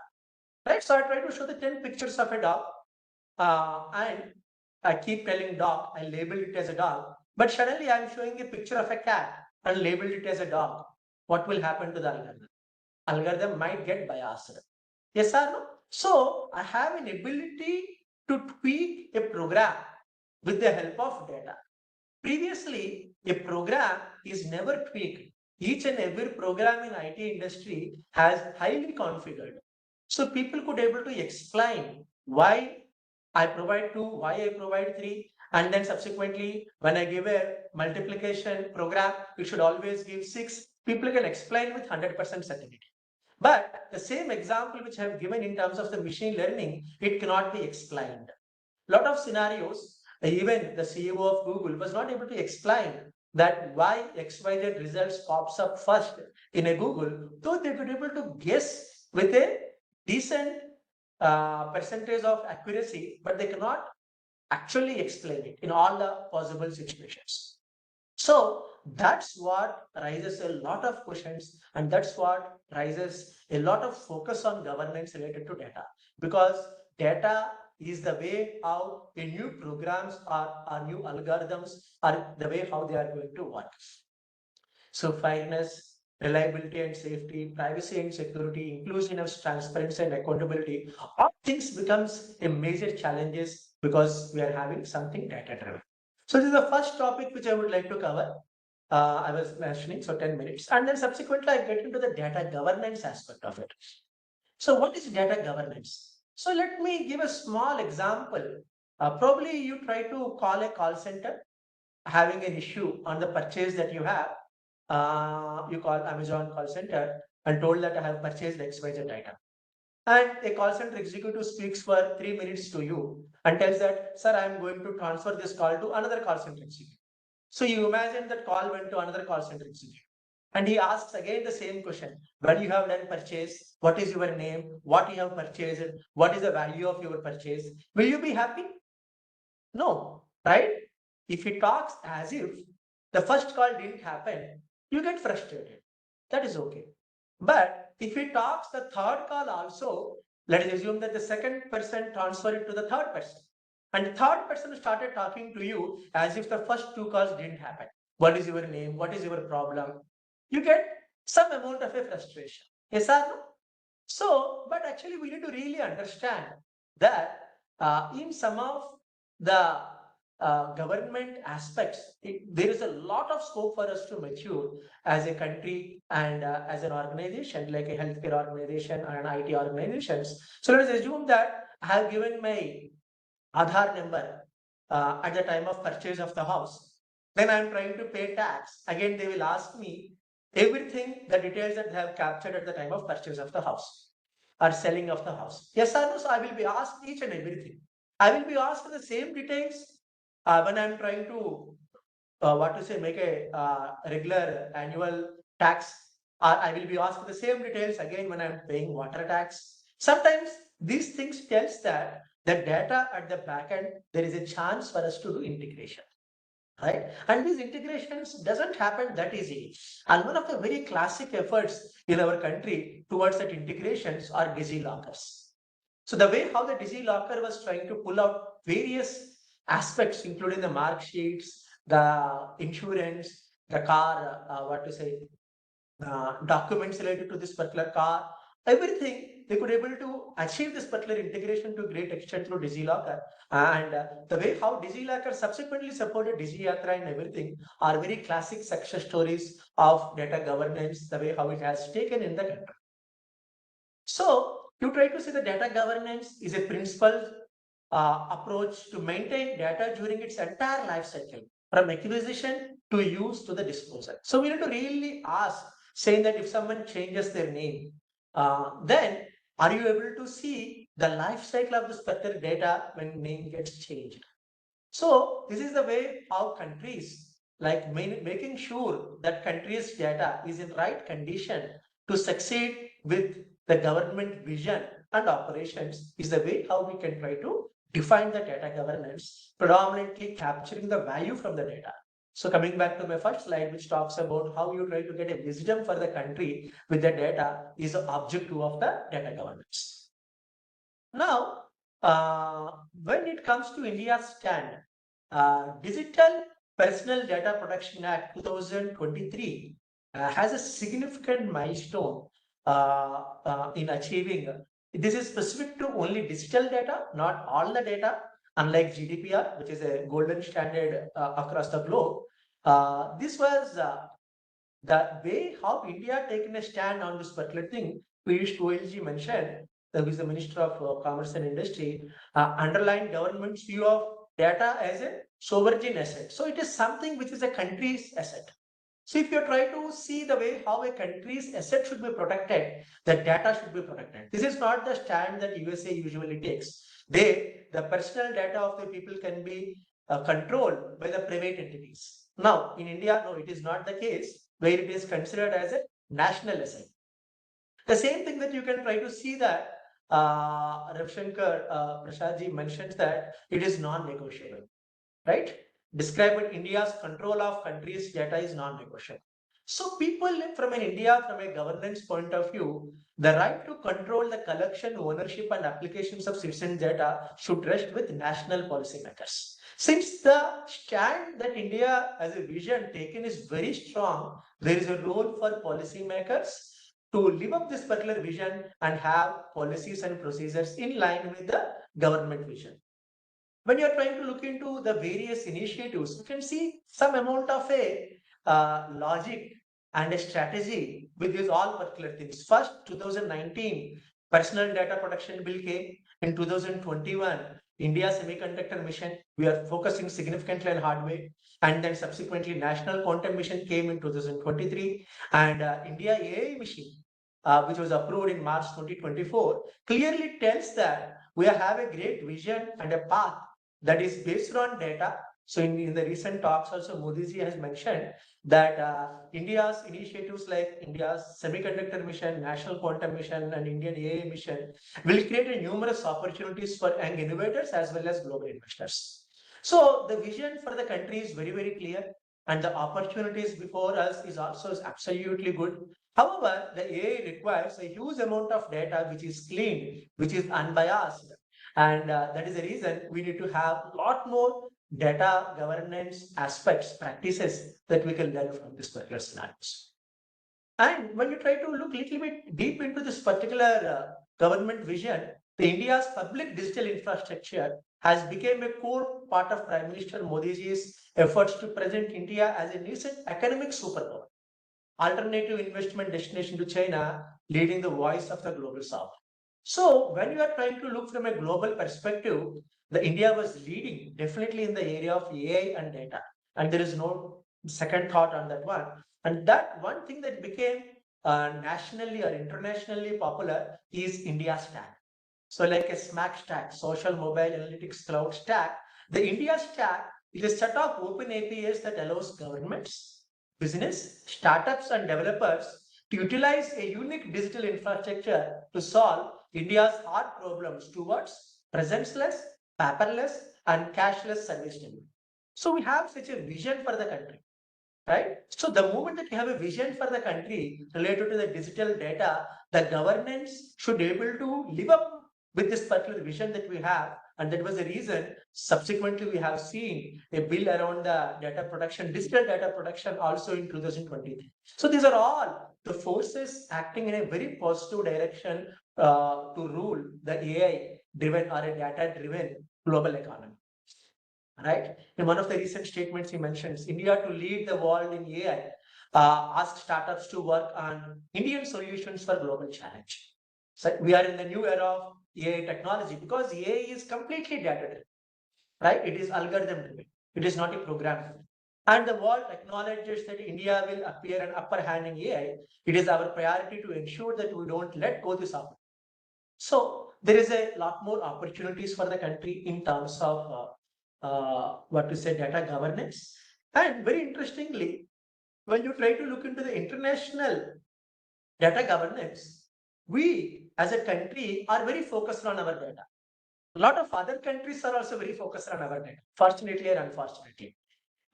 Right? So I try to show the 10 pictures of a dog and I keep telling dog, I labeled it as a dog. But suddenly I'm showing a picture of a cat and labeled it as a dog. What will happen to the algorithm? Algorithm might get biased. Yes or no? So I have an ability to tweak a program with the help of data. Previously, a program is never tweaked. Each and every program in IT industry has highly configured. So people could able to explain why I provide 2, why I provide 3, and then subsequently when I give a multiplication program, it should always give 6. People can explain with 100% certainty. But the same example which I have given in terms of the machine learning, it cannot be explained. Lot of scenarios, even the CEO of Google was not able to explain that why XYZ results pops up first in a Google, though they were able to guess with a decent percentage of accuracy, but they cannot actually explain it in all the possible situations. So that's what raises a lot of questions, and that's what raises a lot of focus on governance related to data, because data is the way how a new programs or new algorithms are the way how they are going to work. So fairness, reliability and safety, privacy and security, inclusiveness, transparency and accountability, all things becomes a major challenges because we are having something data driven. So this is the first topic which I would like to cover. I was mentioning, so 10 minutes. And then subsequently I get into the data governance aspect of it. So what is data governance? So let me give a small example. Probably you try to call a call center having an issue on the purchase that you have. You call Amazon call center and told that I have purchased XYZ item. And a call center executive speaks for 3 minutes to you and tells that, sir, I am going to transfer this call to another call center executive. So you imagine that call went to another call center executive. And he asks again the same question. When you have done purchase, what is your name? What you have purchased? What is the value of your purchase? Will you be happy? No, right? If he talks as if the first call didn't happen, you get frustrated. That is okay. But if he talks the third call also, let us assume that the second person transferred it to the third person. And the third person started talking to you as if the first 2 calls didn't happen. What is your name? What is your problem? You get some amount of a frustration. Yes or no? So, but actually we need to really understand that in some of the government aspects, there is a lot of scope for us to mature as a country and as an organization, like a healthcare organization and IT organizations. So let us assume that I have given my Aadhaar number at the time of purchase of the house. Then I'm trying to pay tax. Again, they will ask me everything, the details that they have captured at the time of purchase of the house or selling of the house. Yes or no? So I will be asked each and everything. I will be asked the same details when I'm trying to make a regular annual tax. I will be asked the same details again when I'm paying water tax. Sometimes these things tells that the data at the back end, there is a chance for us to do integration. Right? And these integrations doesn't happen that easily. And one of the very classic efforts in our country towards that integrations are DigiLockers. So the way how the DigiLocker was trying to pull out various aspects, including the mark sheets, the insurance, the car, documents related to this particular car, everything they could able to achieve this particular integration to a great extent through DigiLocker. And the way how DigiLocker subsequently supported DigiYatra and everything are very classic success stories of data governance, the way how it has taken in the country. So you try to see the data governance is a principal approach to maintain data during its entire life cycle, from acquisition to use to the disposal. So we need to really ask, saying that if someone changes their name, then are you able to see the life cycle of this particular data when name gets changed? So this is the way how countries like making sure that countries' data is in right condition to succeed with the government vision and operations is the way how we can try to define the data governance, predominantly capturing the value from the data. So coming back to my first slide, which talks about how you try to get a wisdom for the country with the data is the objective of the data governance. Now, when it comes to India's stand, Digital Personal Data Protection Act 2023 has a significant milestone in achieving. This is specific to only digital data, not all the data, unlike GDPR, which is a golden standard across the globe. This was the way how India taken a stand on this particular thing. Piyush Goyalji mentioned, who is the Minister of Commerce and Industry, underlined government's view of data as a sovereign asset. So it is something which is a country's asset. So if you try to see the way how a country's asset should be protected, the data should be protected. This is not the stand that USA usually takes. The personal data of the people can be controlled by the private entities. Now, in India, no, it is not the case where it is considered as a national asset. The same thing that you can try to see that Ravshankar Prasadji mentions that it is non-negotiable, right? Described India's control of country's data is non-negotiable. So people from an India, from a governance point of view, the right to control the collection, ownership and applications of citizen data should rest with national policymakers. Since the stand that India as a vision taken is very strong, there is a role for policymakers to live up this particular vision and have policies and procedures in line with the government vision. When you're trying to look into the various initiatives, you can see some amount of a logic and a strategy with these all particular things. First, 2019, Personal Data Protection Bill came. In 2021, India Semiconductor Mission, we are focusing significantly on hardware. And then subsequently, National Quantum Mission came in 2023. And India AI Mission, which was approved in March 2024, clearly tells that we have a great vision and a path that is based on data. So in the recent talks also, Modi ji has mentioned that India's initiatives like India's Semiconductor Mission, National Quantum Mission and Indian AI Mission will create numerous opportunities for young innovators as well as global investors. So the vision for the country is very, very clear and the opportunities before us is also absolutely good. However, the AI requires a huge amount of data which is clean, which is unbiased. And that is the reason we need to have a lot more data governance aspects, practices that we can learn from this particular scenarios. And when you try to look a little bit deep into this particular government vision, the India's public digital infrastructure has become a core part of Prime Minister Modi's efforts to present India as a nascent economic superpower, alternative investment destination to China, leading the voice of the global south. So when you are trying to look from a global perspective, the India was leading definitely in the area of AI and data. And there is no second thought on that one. And that one thing that became nationally or internationally popular is India Stack. So like a SMAC stack, social mobile analytics cloud stack, the India stack is a set of open APIs that allows governments, business, startups and developers to utilize a unique digital infrastructure to solve India's hard problems towards presenceless, paperless and cashless service delivery. So we have such a vision for the country, right? So the moment that you have a vision for the country related to the digital data, the governance should be able to live up with this particular vision that we have. And that was the reason subsequently we have seen a bill around the data protection, digital data protection also in 2023. So these are all the forces acting in a very positive direction to rule the AI driven or a data driven global economy. Right? In one of the recent statements, he mentions India to lead the world in AI, ask startups to work on Indian solutions for global challenge. So we are in the new era of AI technology because AI is completely data driven, right? It is algorithm driven. It is not a program driven. And the world acknowledges that India will appear an upper hand in AI. It is our priority to ensure that we don't let go this opportunity. So there is a lot more opportunities for the country in terms of what to say data governance. And very interestingly, when you try to look into the international data governance, we as a country are very focused on our data. A lot of other countries are also very focused on our data, fortunately or unfortunately,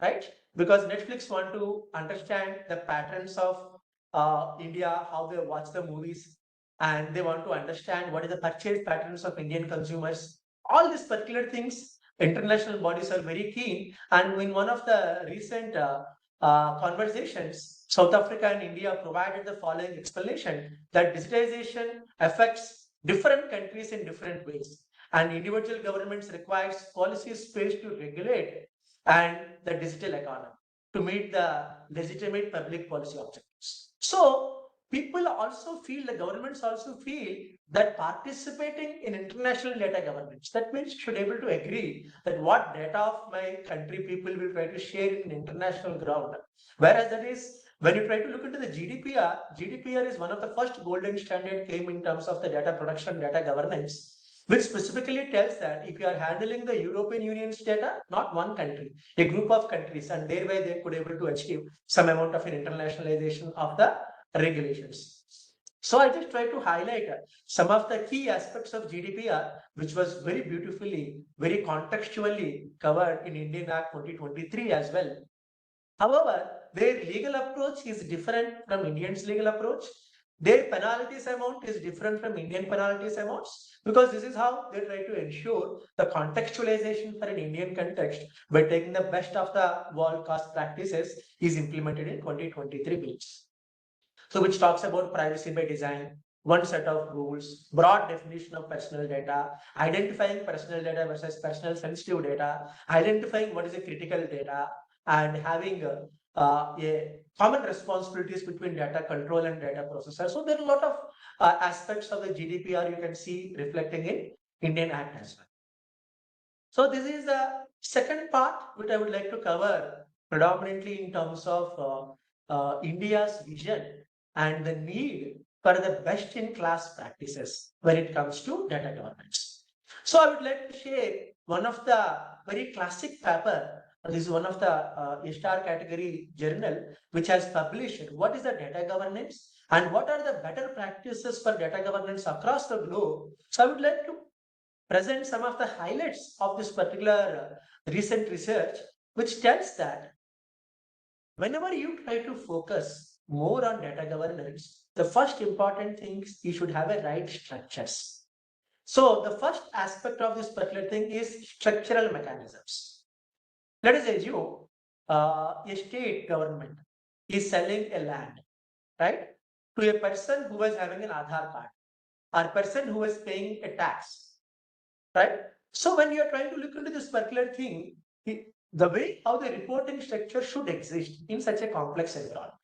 right? Because Netflix want to understand the patterns of India, how they watch the movies, and they want to understand what is the purchase patterns of Indian consumers. All these particular things, international bodies are very keen. And in one of the recent conversations, South Africa and India provided the following explanation that digitization affects different countries in different ways. And individual governments requires policy space to regulate and the digital economy to meet the legitimate public policy objectives. So people also feel, the governments also feel that participating in international data governance, that means should able to agree that what data of my country people will try to share in international ground. Whereas that is, when you try to look into the GDPR is one of the first golden standard came in terms of the data production, data governance, which specifically tells that if you are handling the European Union's data, not one country, a group of countries, and thereby they could able to achieve some amount of an internationalization of the regulations. So I just try to highlight some of the key aspects of GDPR, which was very beautifully, very contextually covered in Indian Act 2023 as well. However, their legal approach is different from Indian's legal approach. Their penalties amount is different from Indian penalties amounts because this is how they try to ensure the contextualization for an Indian context by taking the best of the world cost practices is implemented in 2023 bills. So which talks about privacy by design, one set of rules, broad definition of personal data, identifying personal data versus personal sensitive data, identifying what is a critical data, and having a common responsibilities between data control and data processor. So there are a lot of aspects of the GDPR you can see reflecting in Indian Act as well. So this is the second part which I would like to cover predominantly in terms of India's vision and the need for the best in class practices when it comes to data governance. So I would like to share one of the very classic paper. This is one of the star category journal which has published what is the data governance and what are the better practices for data governance across the globe. So I would like to present some of the highlights of this particular recent research, which tells that whenever you try to focus more on data governance, the first important thing is you should have a right structures. So the first aspect of this particular thing is structural mechanisms. Let us assume a state government is selling a land, right, to a person who is having an Aadhaar card or person who is paying a tax, right? So when you are trying to look into this particular thing, the way how the reporting structure should exist in such a complex environment,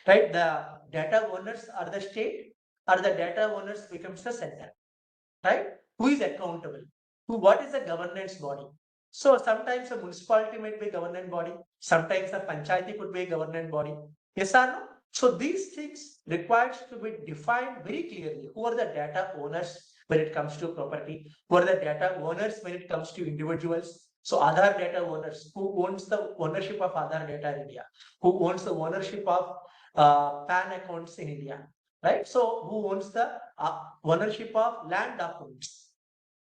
right? The data owners are the state or the data owners becomes the center, right? Who is accountable? what is the governance body? So sometimes a municipality might be a governance body, sometimes a panchayati could be a governance body. Yes or no? So these things required to be defined very clearly. Who are the data owners when it comes to property? Who are the data owners when it comes to individuals? So Aadhaar data owners, who owns the ownership of Aadhaar data in India? Who owns the ownership of PAN accounts in India? Right? So who owns the ownership of land documents?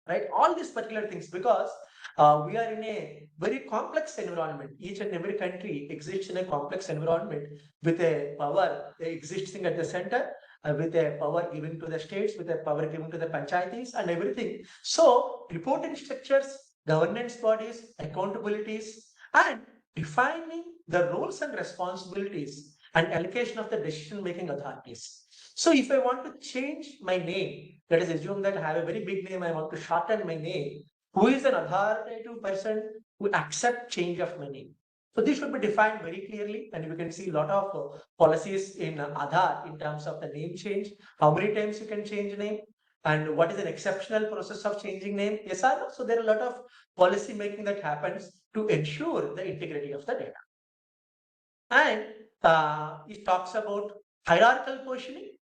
Right? All these particular things, because we are in a very complex environment. Each and every country exists in a complex environment with a power existing at the center, with a power given to the states, with a power given to the panchayatis and everything. So reporting structures, governance bodies, accountabilities, and defining the roles and responsibilities and allocation of the decision-making authorities. So if I want to change my name, let us assume that I have a very big name, I want to shorten my name. Who is an authoritative person who accepts change of my name? So this should be defined very clearly, and we can see a lot of policies in Aadhaar in terms of the name change, how many times you can change name, and what is an exceptional process of changing name. Yes or no? So there are a lot of policy making that happens to ensure the integrity of the data. And it talks about hierarchical positioning,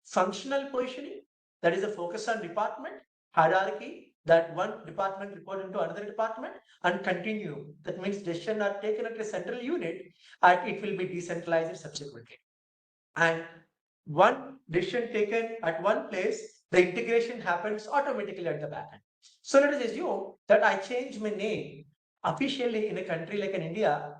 functional positioning, that is a focus on department, hierarchy, that one department report into another department, and continue. That means decisions are taken at a central unit and it will be decentralized subsequently. And one decision taken at one place, the integration happens automatically at the back end. So let us assume that I change my name officially in a country like in India.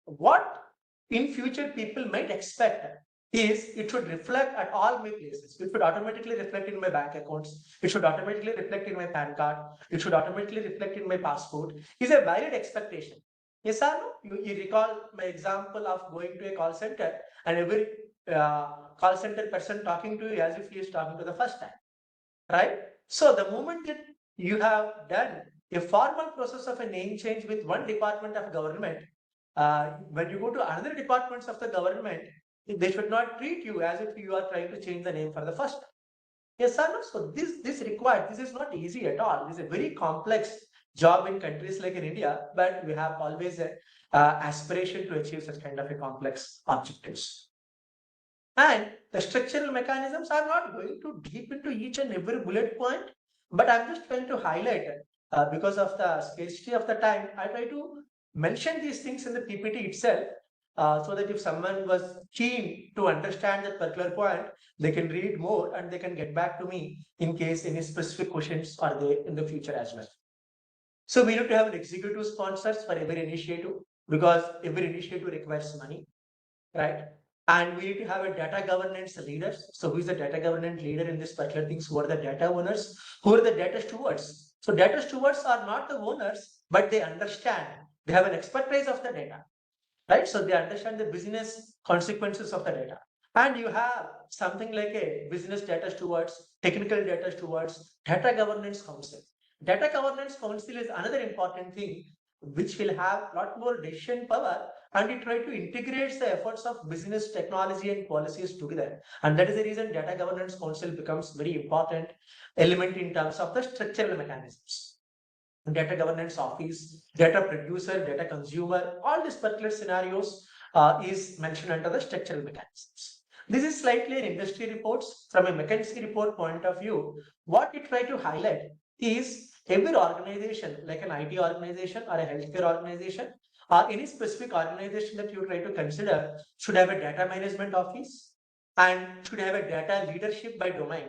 What in future people might expect is it should reflect at all my places. It should automatically reflect in my bank accounts. It should automatically reflect in my PAN card. It should automatically reflect in my passport. Is a valid expectation. Yes or no? You recall my example of going to a call center and every call center person talking to you as if he is talking to the first time, right? So the moment that you have done a formal process of a name change with one department of government, when you go to other departments of the government, they should not treat you as if you are trying to change the name for the first time. Yes, sir. No? So this required. This is not easy at all. This is a very complex job in countries like in India, but we have always a aspiration to achieve such kind of a complex objectives. And the structural mechanisms, I'm not going to deep into each and every bullet point, but I'm just trying to highlight because of the scarcity of the time. I try to mention these things in the PPT itself so that if someone was keen to understand that particular point, they can read more and they can get back to me in case any specific questions are there in the future as well. So we need to have an executive sponsors for every initiative because every initiative requires money, right? And we need to have a data governance leaders. So who is the data governance leader in this particular things? Who are the data owners? Who are the data stewards? So data stewards are not the owners, but they understand. They have an expertise of the data, right? So they understand the business consequences of the data. And you have something like a business data stewards, technical data stewards, data governance council. Data governance council is another important thing which will have a lot more decision power, and it try to integrate the efforts of business, technology, and policies together. And that is the reason data governance council becomes very important element in terms of the structural mechanisms. Data governance office, data producer, data consumer, all these particular scenarios is mentioned under the structural mechanisms. This is slightly an industry reports. From a McKinsey report point of view, what we try to highlight is every organization, like an IT organization or a healthcare organization, or any specific organization that you try to consider should have a data management office and should have a data leadership by domain.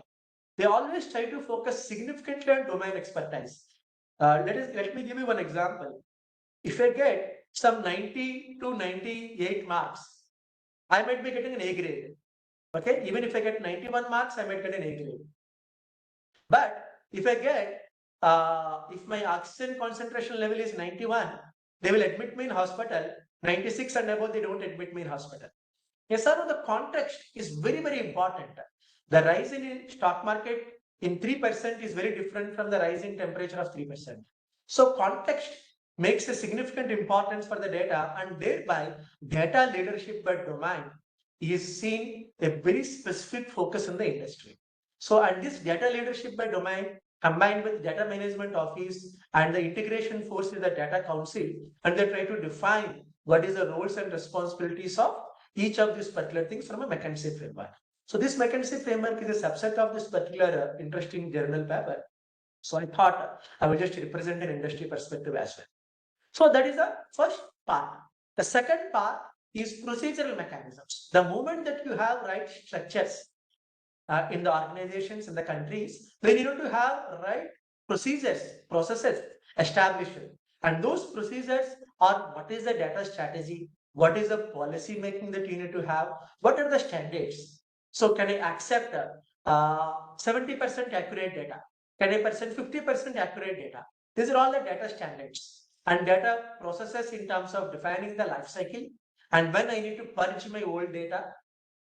They always try to focus significantly on domain expertise. Let me give you one example. If I get some 90 to 98 marks, I might be getting an A grade. Okay, even if I get 91 marks, I might get an A grade. But if I get, if my oxygen concentration level is 91, they will admit me in hospital. 96 and above, they don't admit me in hospital. Yes, sir. The context is very, very important. The rise in stock market in 3% is very different from the rise in temperature of 3%. So context makes a significant importance for the data, and thereby data leadership by domain is seen a very specific focus in the industry. So, and this data leadership by domain combined with data management office and the integration force with the data council, and they try to define what is the roles and responsibilities of each of these particular things from a McKinsey framework. So this McKinsey framework is a subset of this particular interesting journal paper. So I thought I will just represent an industry perspective as well. So that is the first part. The second part is procedural mechanisms. The moment that you have right structures in the organizations, in the countries, we need to have right procedures, processes established. And those procedures are what is the data strategy, what is the policy making that you need to have, what are the standards. So can I accept 70% accurate data? Can I present 50% accurate data? These are all the data standards and data processes in terms of defining the life cycle. And when I need to purge my old data,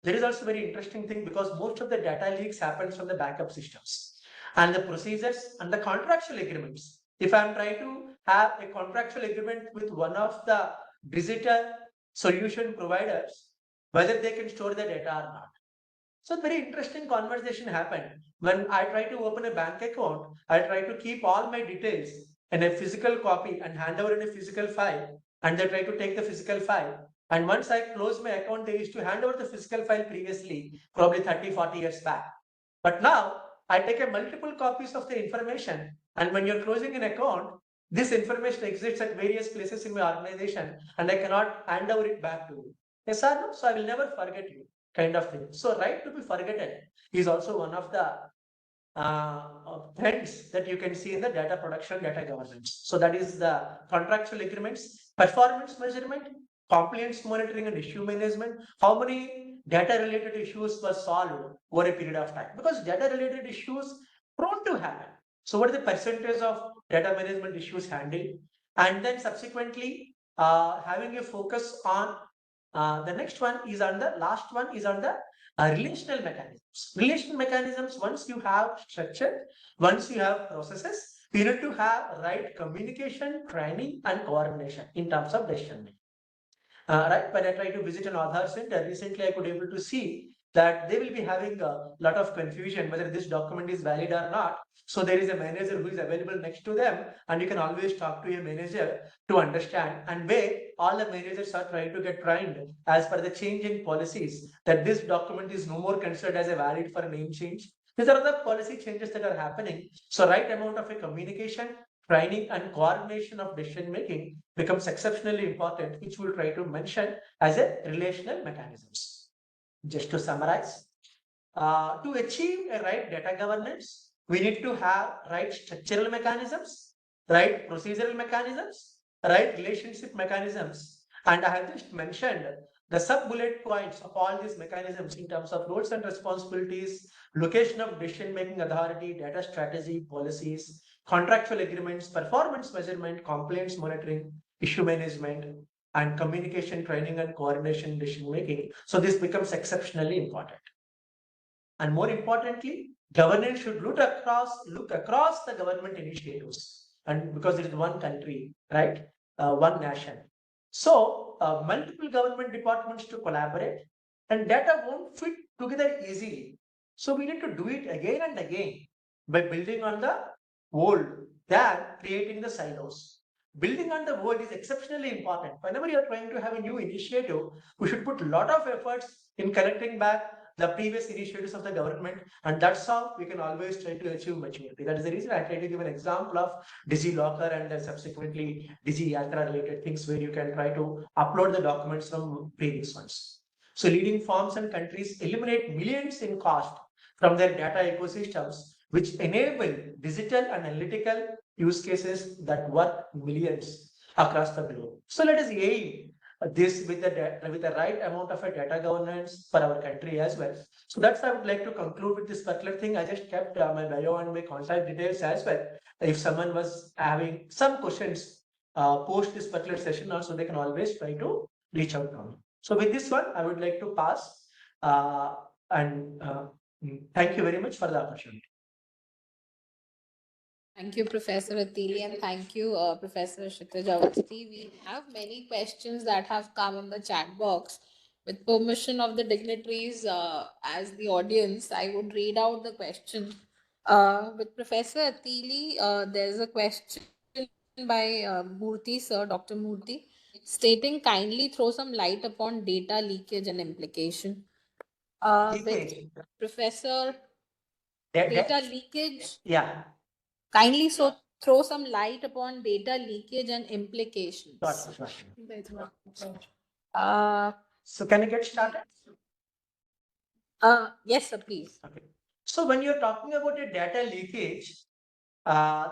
there is also very interesting thing because most of the data leaks happens from the backup systems and the procedures and the contractual agreements. If I'm trying to have a contractual agreement with one of the digital solution providers, whether they can store the data or not. So very interesting conversation happened. When I try to open a bank account, I try to keep all my details in a physical copy and hand over in a physical file, and they try to take the physical file. And once I close my account, they used to hand over the physical file previously, probably 30, 40 years back. But now I take a multiple copies of the information, and when you're closing an account, this information exists at various places in my organization, and I cannot hand over it back to you. Yes or no? So I will never forget you, kind of thing. So right to be forgotten is also one of the trends that you can see in the data production, data governance. So that is the contractual agreements, performance measurement, compliance monitoring and issue management. How many data related issues were solved over a period of time? Because data related issues prone to happen. So what is the percentage of data management issues handled? And then subsequently having a focus on the next one is on the last one is on the relational mechanisms. Relational mechanisms, once you have structure, once you have processes, you need to have right communication, training, and coordination in terms of decision making. Right, when I try to visit an Aadhaar center, recently I could able to see that they will be having a lot of confusion whether this document is valid or not. So there is a manager who is available next to them, and you can always talk to a manager to understand. And where all the managers are trying to get trained as per the change in policies that this document is no more considered as a valid for a name change. These are the policy changes that are happening. So right amount of a communication, training and coordination of decision making becomes exceptionally important, which we'll try to mention as a relational mechanisms. Just to summarize, to achieve a right data governance, we need to have right structural mechanisms, right procedural mechanisms, right relationship mechanisms. And I have just mentioned the sub-bullet points of all these mechanisms in terms of roles and responsibilities, location of decision-making authority, data strategy, policies, contractual agreements, performance measurement, compliance monitoring, issue management, and communication, training, and coordination decision making. So this becomes exceptionally important. And more importantly, governance should look across the government initiatives. And because it is one country, right? One nation. So multiple government departments to collaborate, and data won't fit together easily. So we need to do it again and again by building on the old than creating the silos. Building on the old is exceptionally important. Whenever you are trying to have a new initiative, we should put a lot of efforts in connecting back the previous initiatives of the government, and that's how we can always try to achieve maturity. That is the reason I try to give an example of DigiLocker and then subsequently DigiYatra related things where you can try to upload the documents from previous ones. So leading firms and countries eliminate millions in cost from their data ecosystems, which enable digital and analytical use cases that work millions across the globe. So let us aim this with the right amount of a data governance for our country as well. So that's how I would like to conclude with this particular thing. I just kept my bio and my contact details as well. If someone was having some questions post this particular session, also they can always try to reach out to me. So with this one, I would like to pass and thank you very much for the opportunity. Thank you, Professor Attili, and thank you, Professor Kshitij Awasthi. We have many questions that have come in the chat box. With permission of the dignitaries, as the audience, I would read out the question With Professor Attili, there's a question by Murthy, sir, Dr. Murthy, stating kindly throw some light upon data leakage and implication. With Leakage. Professor Da- da- data leakage, Yeah. kindly throw some light upon data leakage and implications. Sure. Uh, So can you get started? yes, sir, please. Okay. So when you're talking about a data leakage,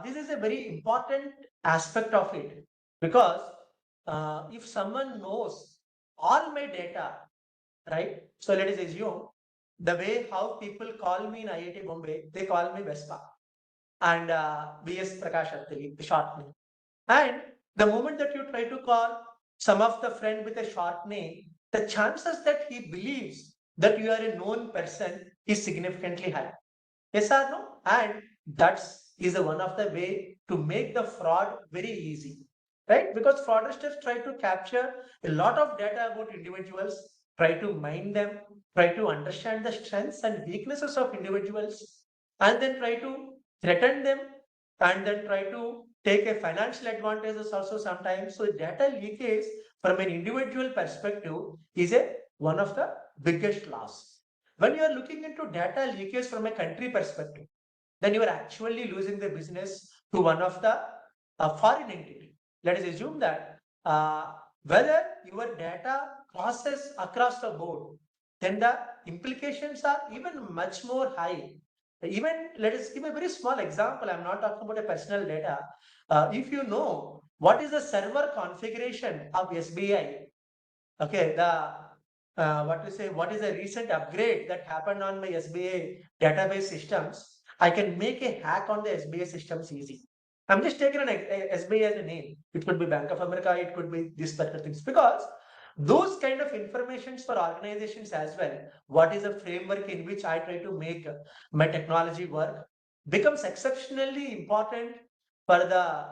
this is a very important aspect of it, because if someone knows all my data, right? So let us assume the way how people call me in IIT Bombay, they call me Vespa and BS Prakash Attili, the short name. And the moment that you try to call some of the friend with a short name, the chances that he believes that you are a known person is significantly high. Yes or no? And that's is a one of the way to make the fraud very easy, right? Because fraudsters try to capture a lot of data about individuals, try to mine them, try to understand the strengths and weaknesses of individuals, and then try to threaten them, and then try to take a financial advantages also sometimes. So data leakage from an individual perspective is a one of the biggest loss. When you are looking into data leakage from a country perspective, then you are actually losing the business to one of the foreign entity. Let us assume that whether your data crosses across the board, then the implications are even much more high. Even let us give a very small example. I'm not talking about a personal data. If you know what is the server configuration of SBI, okay, the what to say, what is a recent upgrade that happened on my SBA database systems, I can make a hack on the SBA systems easy. I'm just taking an SBA as a name. It could be Bank of America, it could be this particular things, because those kind of informations for organizations as well, what is the framework in which I try to make my technology work, becomes exceptionally important for the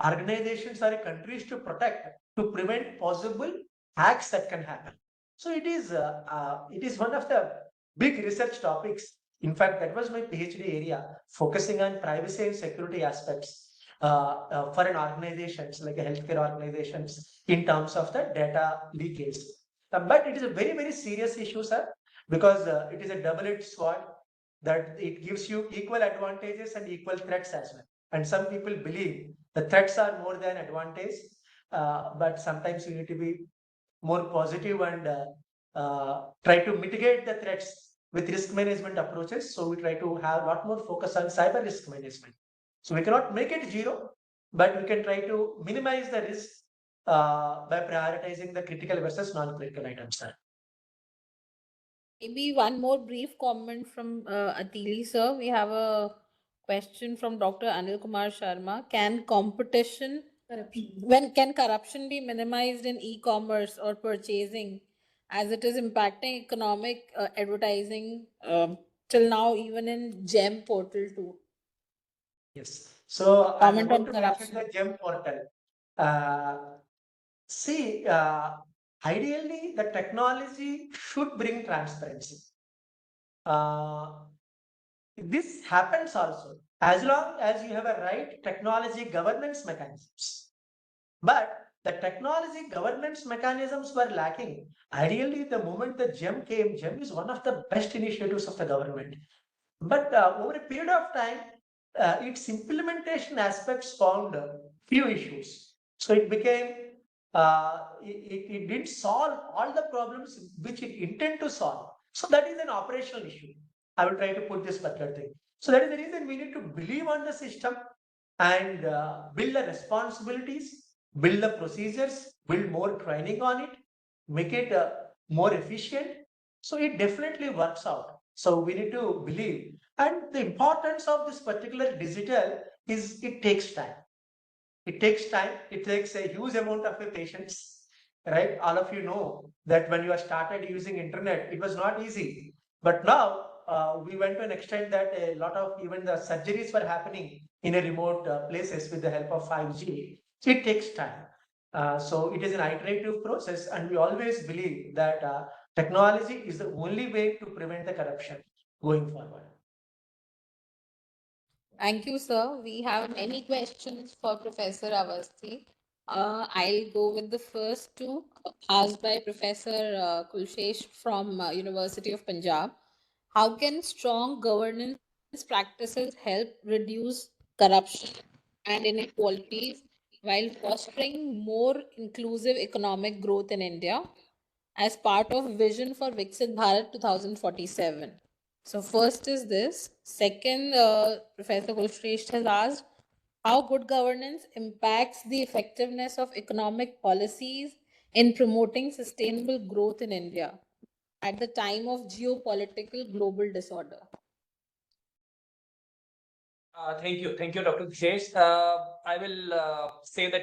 organizations or countries to protect, to prevent possible hacks that can happen. So it is one of the big research topics. In fact, that was my PhD area, focusing on privacy and security aspects for an organizations like a healthcare organizations in terms of the data leakage. But it is a very, very serious issue, sir, because it is a double-edged sword that it gives you equal advantages and equal threats as well. And some people believe the threats are more than advantage, but sometimes you need to be more positive and try to mitigate the threats with risk management approaches. So we try to have a lot more focus on cyber risk management. So we cannot make it zero, but we can try to minimize the risk by prioritizing the critical versus non-critical items. Maybe one more brief comment from Attili, sir. We have a question from Dr. Anil Kumar Sharma. Can competition, when can corruption be minimized in e-commerce or purchasing, as it is impacting economic advertising till now, even in GEM portal too? Yes. So I'm Comment about on to corruption. mention the GEM portal. See, ideally, the technology should bring transparency. This happens also as long as you have a right technology governance mechanisms. But the technology governance mechanisms were lacking. Ideally, the moment the GEM came, GEM is one of the best initiatives of the government. But over a period of time, its implementation aspects found few issues. So it became, it didn't solve all the problems which it intended to solve. So that is an operational issue. I will try to put this particular thing. So that is the reason we need to believe on the system and build the responsibilities, build the procedures, build more training on it, make it more efficient. So it definitely works out. So we need to believe. And the importance of this particular digital is it takes time. It takes time. It takes a huge amount of patience, right? All of you know that when you started using internet, it was not easy. But now we went to an extent that a lot of even the surgeries were happening in a remote places with the help of 5G. So it takes time. So it is an iterative process, and we always believe that technology is the only way to prevent the corruption going forward. Thank you, sir. We have many questions for Professor Awasthi. I'll go with the first two asked by Professor Kulshesh from University of Punjab. How can strong governance practices help reduce corruption and inequalities while fostering more inclusive economic growth in India as part of Vision for Viksit Bharat 2047? So first is this. Second, Professor Kulshresht has asked how good governance impacts the effectiveness of economic policies in promoting sustainable growth in India at the time of geopolitical global disorder. Thank you, Dr. Kshesh. I will say that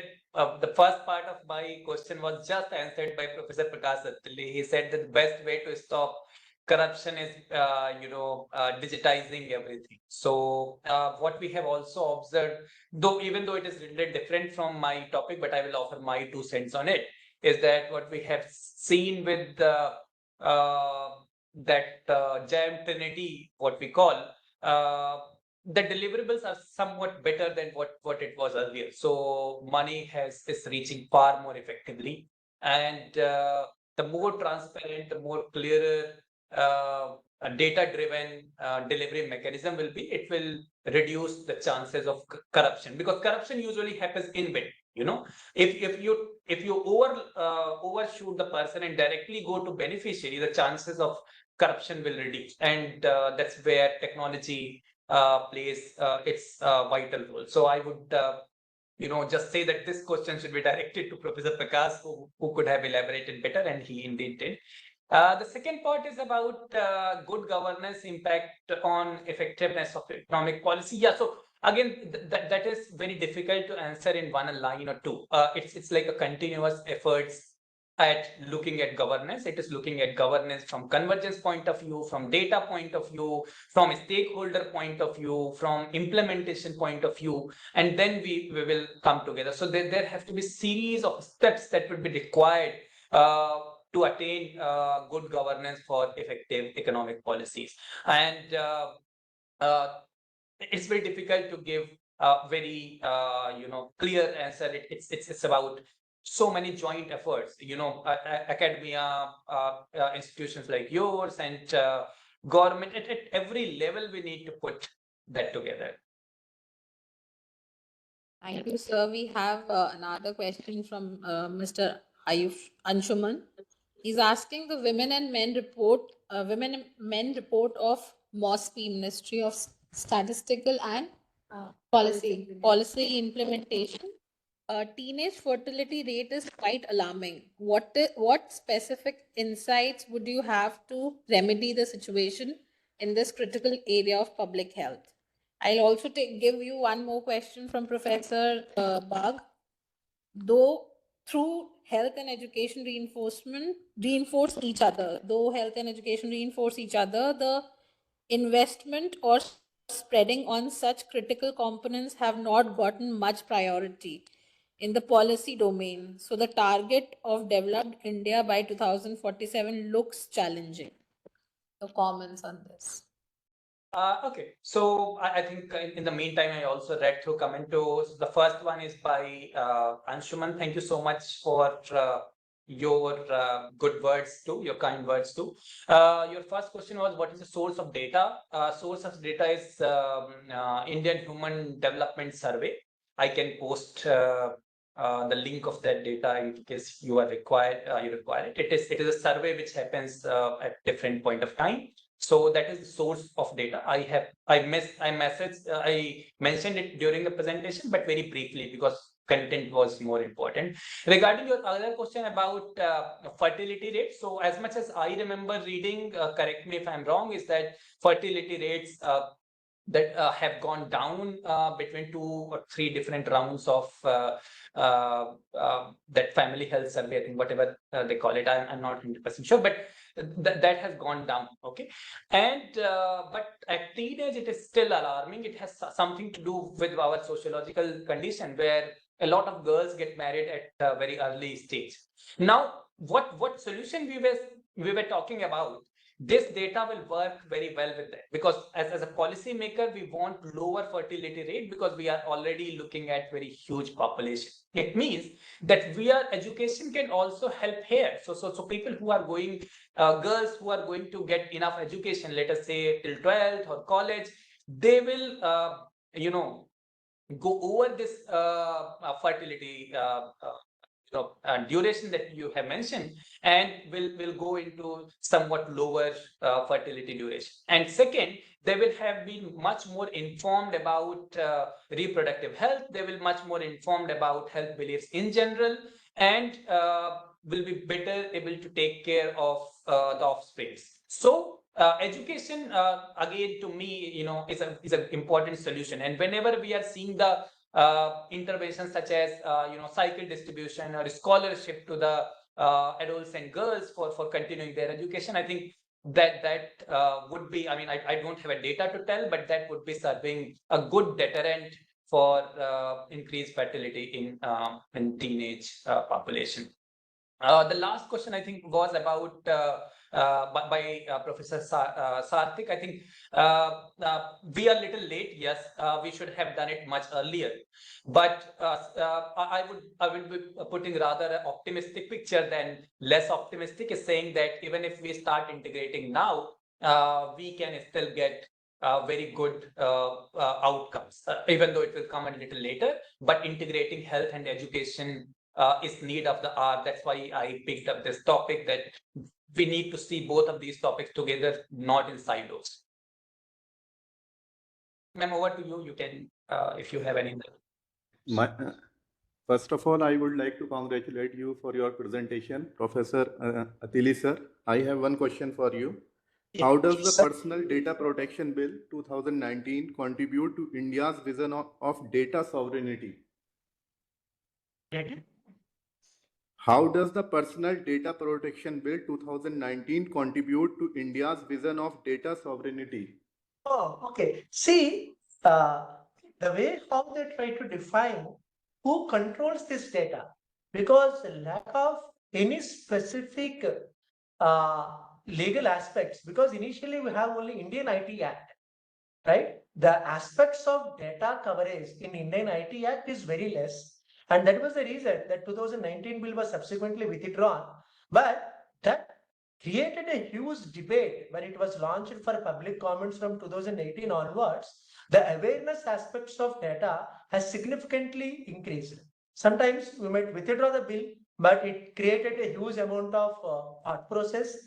the first part of my question was just answered by Professor Prakash Attili. He said that the best way to stop corruption is, digitizing everything. So, what we have also observed, though even though it is a little different from my topic, but I will offer my 2 cents on it, is that what we have seen with that giant trinity, what we call. The deliverables are somewhat better than what it was earlier. So money is reaching far more effectively, and the more transparent, the more clearer, data-driven delivery mechanism will be. It will reduce the chances of corruption, because corruption usually happens in bit. If you overshoot the person and directly go to beneficiary, the chances of corruption will reduce, and that's where technology plays its vital role. So I would, just say that this question should be directed to Professor Prakash, who could have elaborated better, and he indeed did. The second part is about good governance impact on effectiveness of economic policy. Yeah, so again, that is very difficult to answer in one line or two. It's like a continuous efforts at looking at governance. It is looking at governance from convergence point of view, from data point of view, from a stakeholder point of view, from implementation point of view, and then we will come together. So there have to be series of steps that would be required to attain good governance for effective economic policies. And it's very difficult to give a very clear answer. It's about so many joint efforts, academia, institutions like yours, and government. At every level we need to put that together. Thank you, sir. We have another question from Mr. Ayush Anshuman. He's asking the Women and Men report of MOSPI, Ministry of Statistical and Policy Implementation. Teenage fertility rate is quite alarming. What specific insights would you have to remedy the situation in this critical area of public health? I'll also give you one more question from Professor Bag. Though through health and education reinforce each other, the investment or spreading on such critical components have not gotten much priority in the policy domain. So the target of developed India by 2047 looks challenging. The comments on this. Okay, so I think in the meantime, I also read through commentos. The first one is by Anshuman. Thank you so much for your good words too, your kind words too. Your first question was, what is the source of data? Source of data is Indian Human Development Survey. I can post the link of that data in case you require it. It is a survey which happens at different point of time. So that is the source of data. I mentioned it during the presentation, but very briefly because content was more important. Regarding your other question about fertility rates, so as much as I remember reading, correct me if I'm wrong, is that fertility rates that have gone down between 2 or 3 different rounds of that family health survey, I think, whatever they call it. I'm not 100% sure, but that has gone down. Okay. And but at teenage, it is still alarming. It has something to do with our sociological condition, where a lot of girls get married at a very early stage. Now, what solution we were talking about this data will work very well with that, because as a policy maker, we want lower fertility rate because we are already looking at very huge population. It means that education can also help here. So people who are going, girls who are going to get enough education, let us say till 12th or college, they will, go over this fertility duration that you have mentioned, and will go into somewhat lower fertility duration. And second, they will have been much more informed about reproductive health. They will much more informed about health beliefs in general, and will be better able to take care of the offspring. So education, again, to me, is an important solution. And whenever we are seeing the interventions such as cycle distribution or scholarship to the adults and girls for continuing their education, I think that would be, I mean, I don't have a data to tell, but that would be serving a good deterrent for increased fertility in teenage population. The last question, I think, was about by Professor Sarthik. I think we are a little late. Yes, we should have done it much earlier. But I would be putting rather an optimistic picture than less optimistic, is saying that even if we start integrating now, we can still get very good outcomes, even though it will come a little later. But integrating health and education is need of the hour. That's why I picked up this topic, that we need to see both of these topics together, not in silos. Ma'am, over to you. You can, if you have any. First of all, I would like to congratulate you for your presentation, Professor Attili sir. I have one question for you. How does the Personal Data Protection Bill 2019 contribute to India's vision of data sovereignty? How does the Personal Data Protection Bill 2019 contribute to India's vision of data sovereignty? Oh, okay. See, the way how they try to define who controls this data, because the lack of any specific legal aspects, because initially we have only Indian IT Act, right? The aspects of data coverage in Indian IT Act is very less. And that was the reason that 2019 bill was subsequently withdrawn. But that created a huge debate when it was launched for public comments from 2018 onwards. The awareness aspects of data has significantly increased. Sometimes we might withdraw the bill, but it created a huge amount of thought process,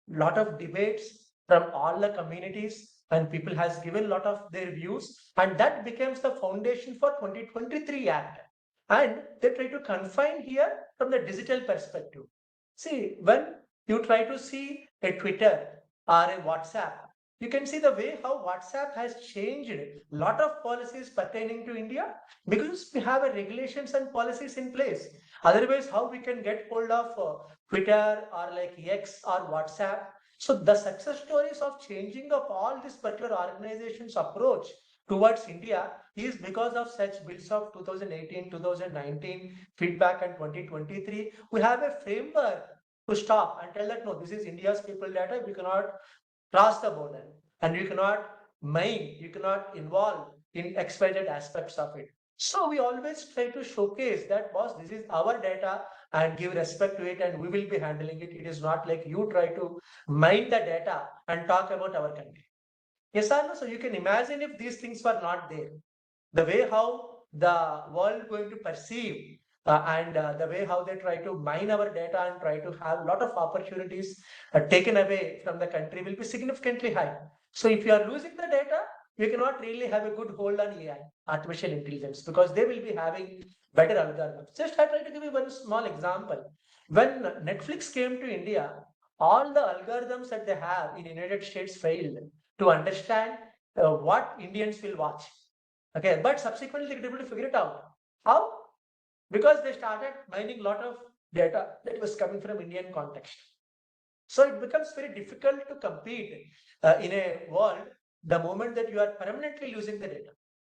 lot of debates from all the communities, and people has given a lot of their views, and that becomes the foundation for 2023 Act. And they try to confine here from the digital perspective. See, when you try to see a Twitter or a WhatsApp, you can see the way how WhatsApp has changed a lot of policies pertaining to India, because we have a regulations and policies in place. Otherwise, how we can get hold of Twitter or like X or WhatsApp? So the success stories of changing of all these particular organizations' approach towards India is because of such bills of 2018, 2019, feedback, and 2023. We have a framework to stop and tell that no, this is India's people data. We cannot cross the border, and you cannot mine, you cannot involve in XYZ aspects of it. So we always try to showcase that, boss, this is our data, and give respect to it, and we will be handling it. It is not like you try to mine the data and talk about our country. Yes or no? So you can imagine if these things were not there, the way how the world going to perceive and the way how they try to mine our data and try to have a lot of opportunities taken away from the country will be significantly high. So if you are losing the data, you cannot really have a good hold on AI, artificial intelligence, because they will be having better algorithms. Just I try to give you one small example. When Netflix came to India, all the algorithms that they have in United States failed to understand what Indians will watch. Okay, but subsequently they were able to figure it out. How? Because they started mining a lot of data that was coming from Indian context. So it becomes very difficult to compete in a world the moment that you are permanently losing the data.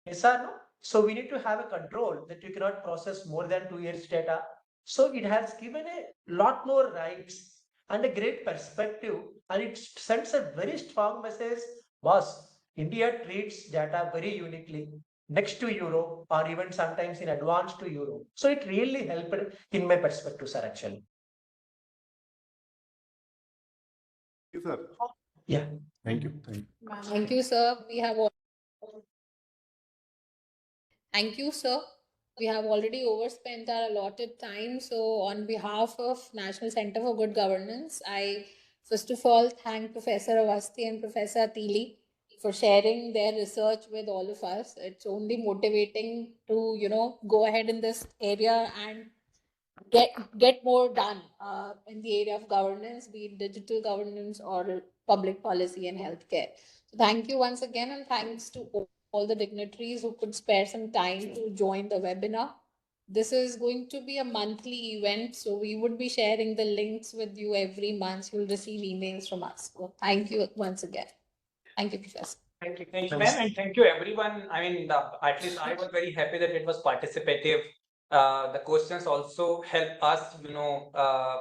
Yes or no? So we need to have a control that you cannot process more than 2 years data. So it has given a lot more rights and a great perspective, and it sends a very strong message. Boss, India treats data very uniquely, next to Europe, or even sometimes in advance to Europe. So it really helped in my perspective, sir, actually. Thank you, sir. Yeah. Thank you. Thank you. Thank you, sir. Thank you, sir. We have already overspent our allotted time. So, on behalf of National Center for Good Governance, I first of all thank Professor Awasthi and Professor Attili for sharing their research with all of us. It's only motivating to, go ahead in this area and get more done in the area of governance, be it digital governance or public policy and healthcare. So thank you once again, and thanks to all the dignitaries who could spare some time to join the webinar. This is going to be a monthly event, so we would be sharing the links with you every month. You'll receive emails from us. So thank you once again. Thank you, Professor. Thank you, ma'am, and thank you, everyone. I mean, at least I was very happy that it was participative. The questions also help us,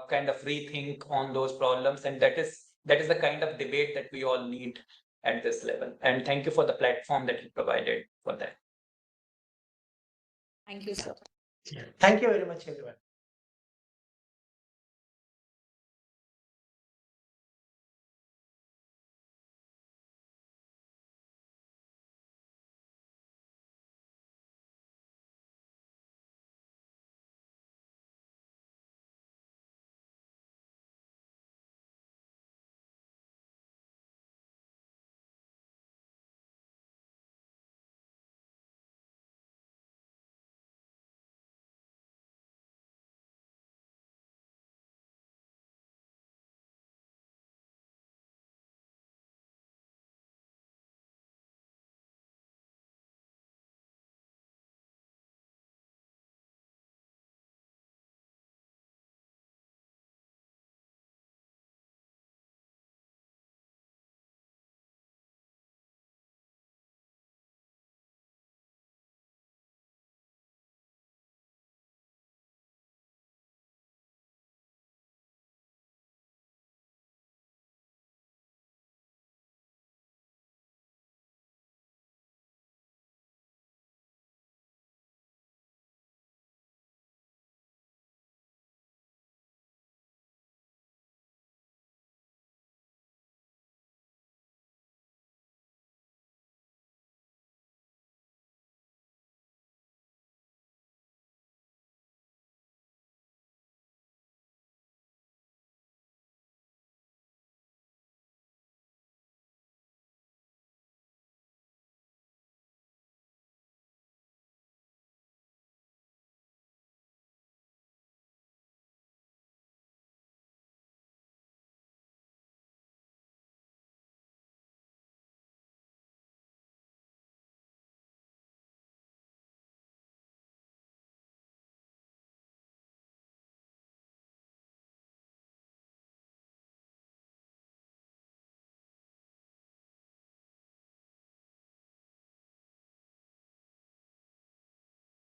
kind of rethink on those problems, and that is the kind of debate that we all need at this level. And thank you for the platform that you provided for that. Thank you, sir. Thank you very much, everyone.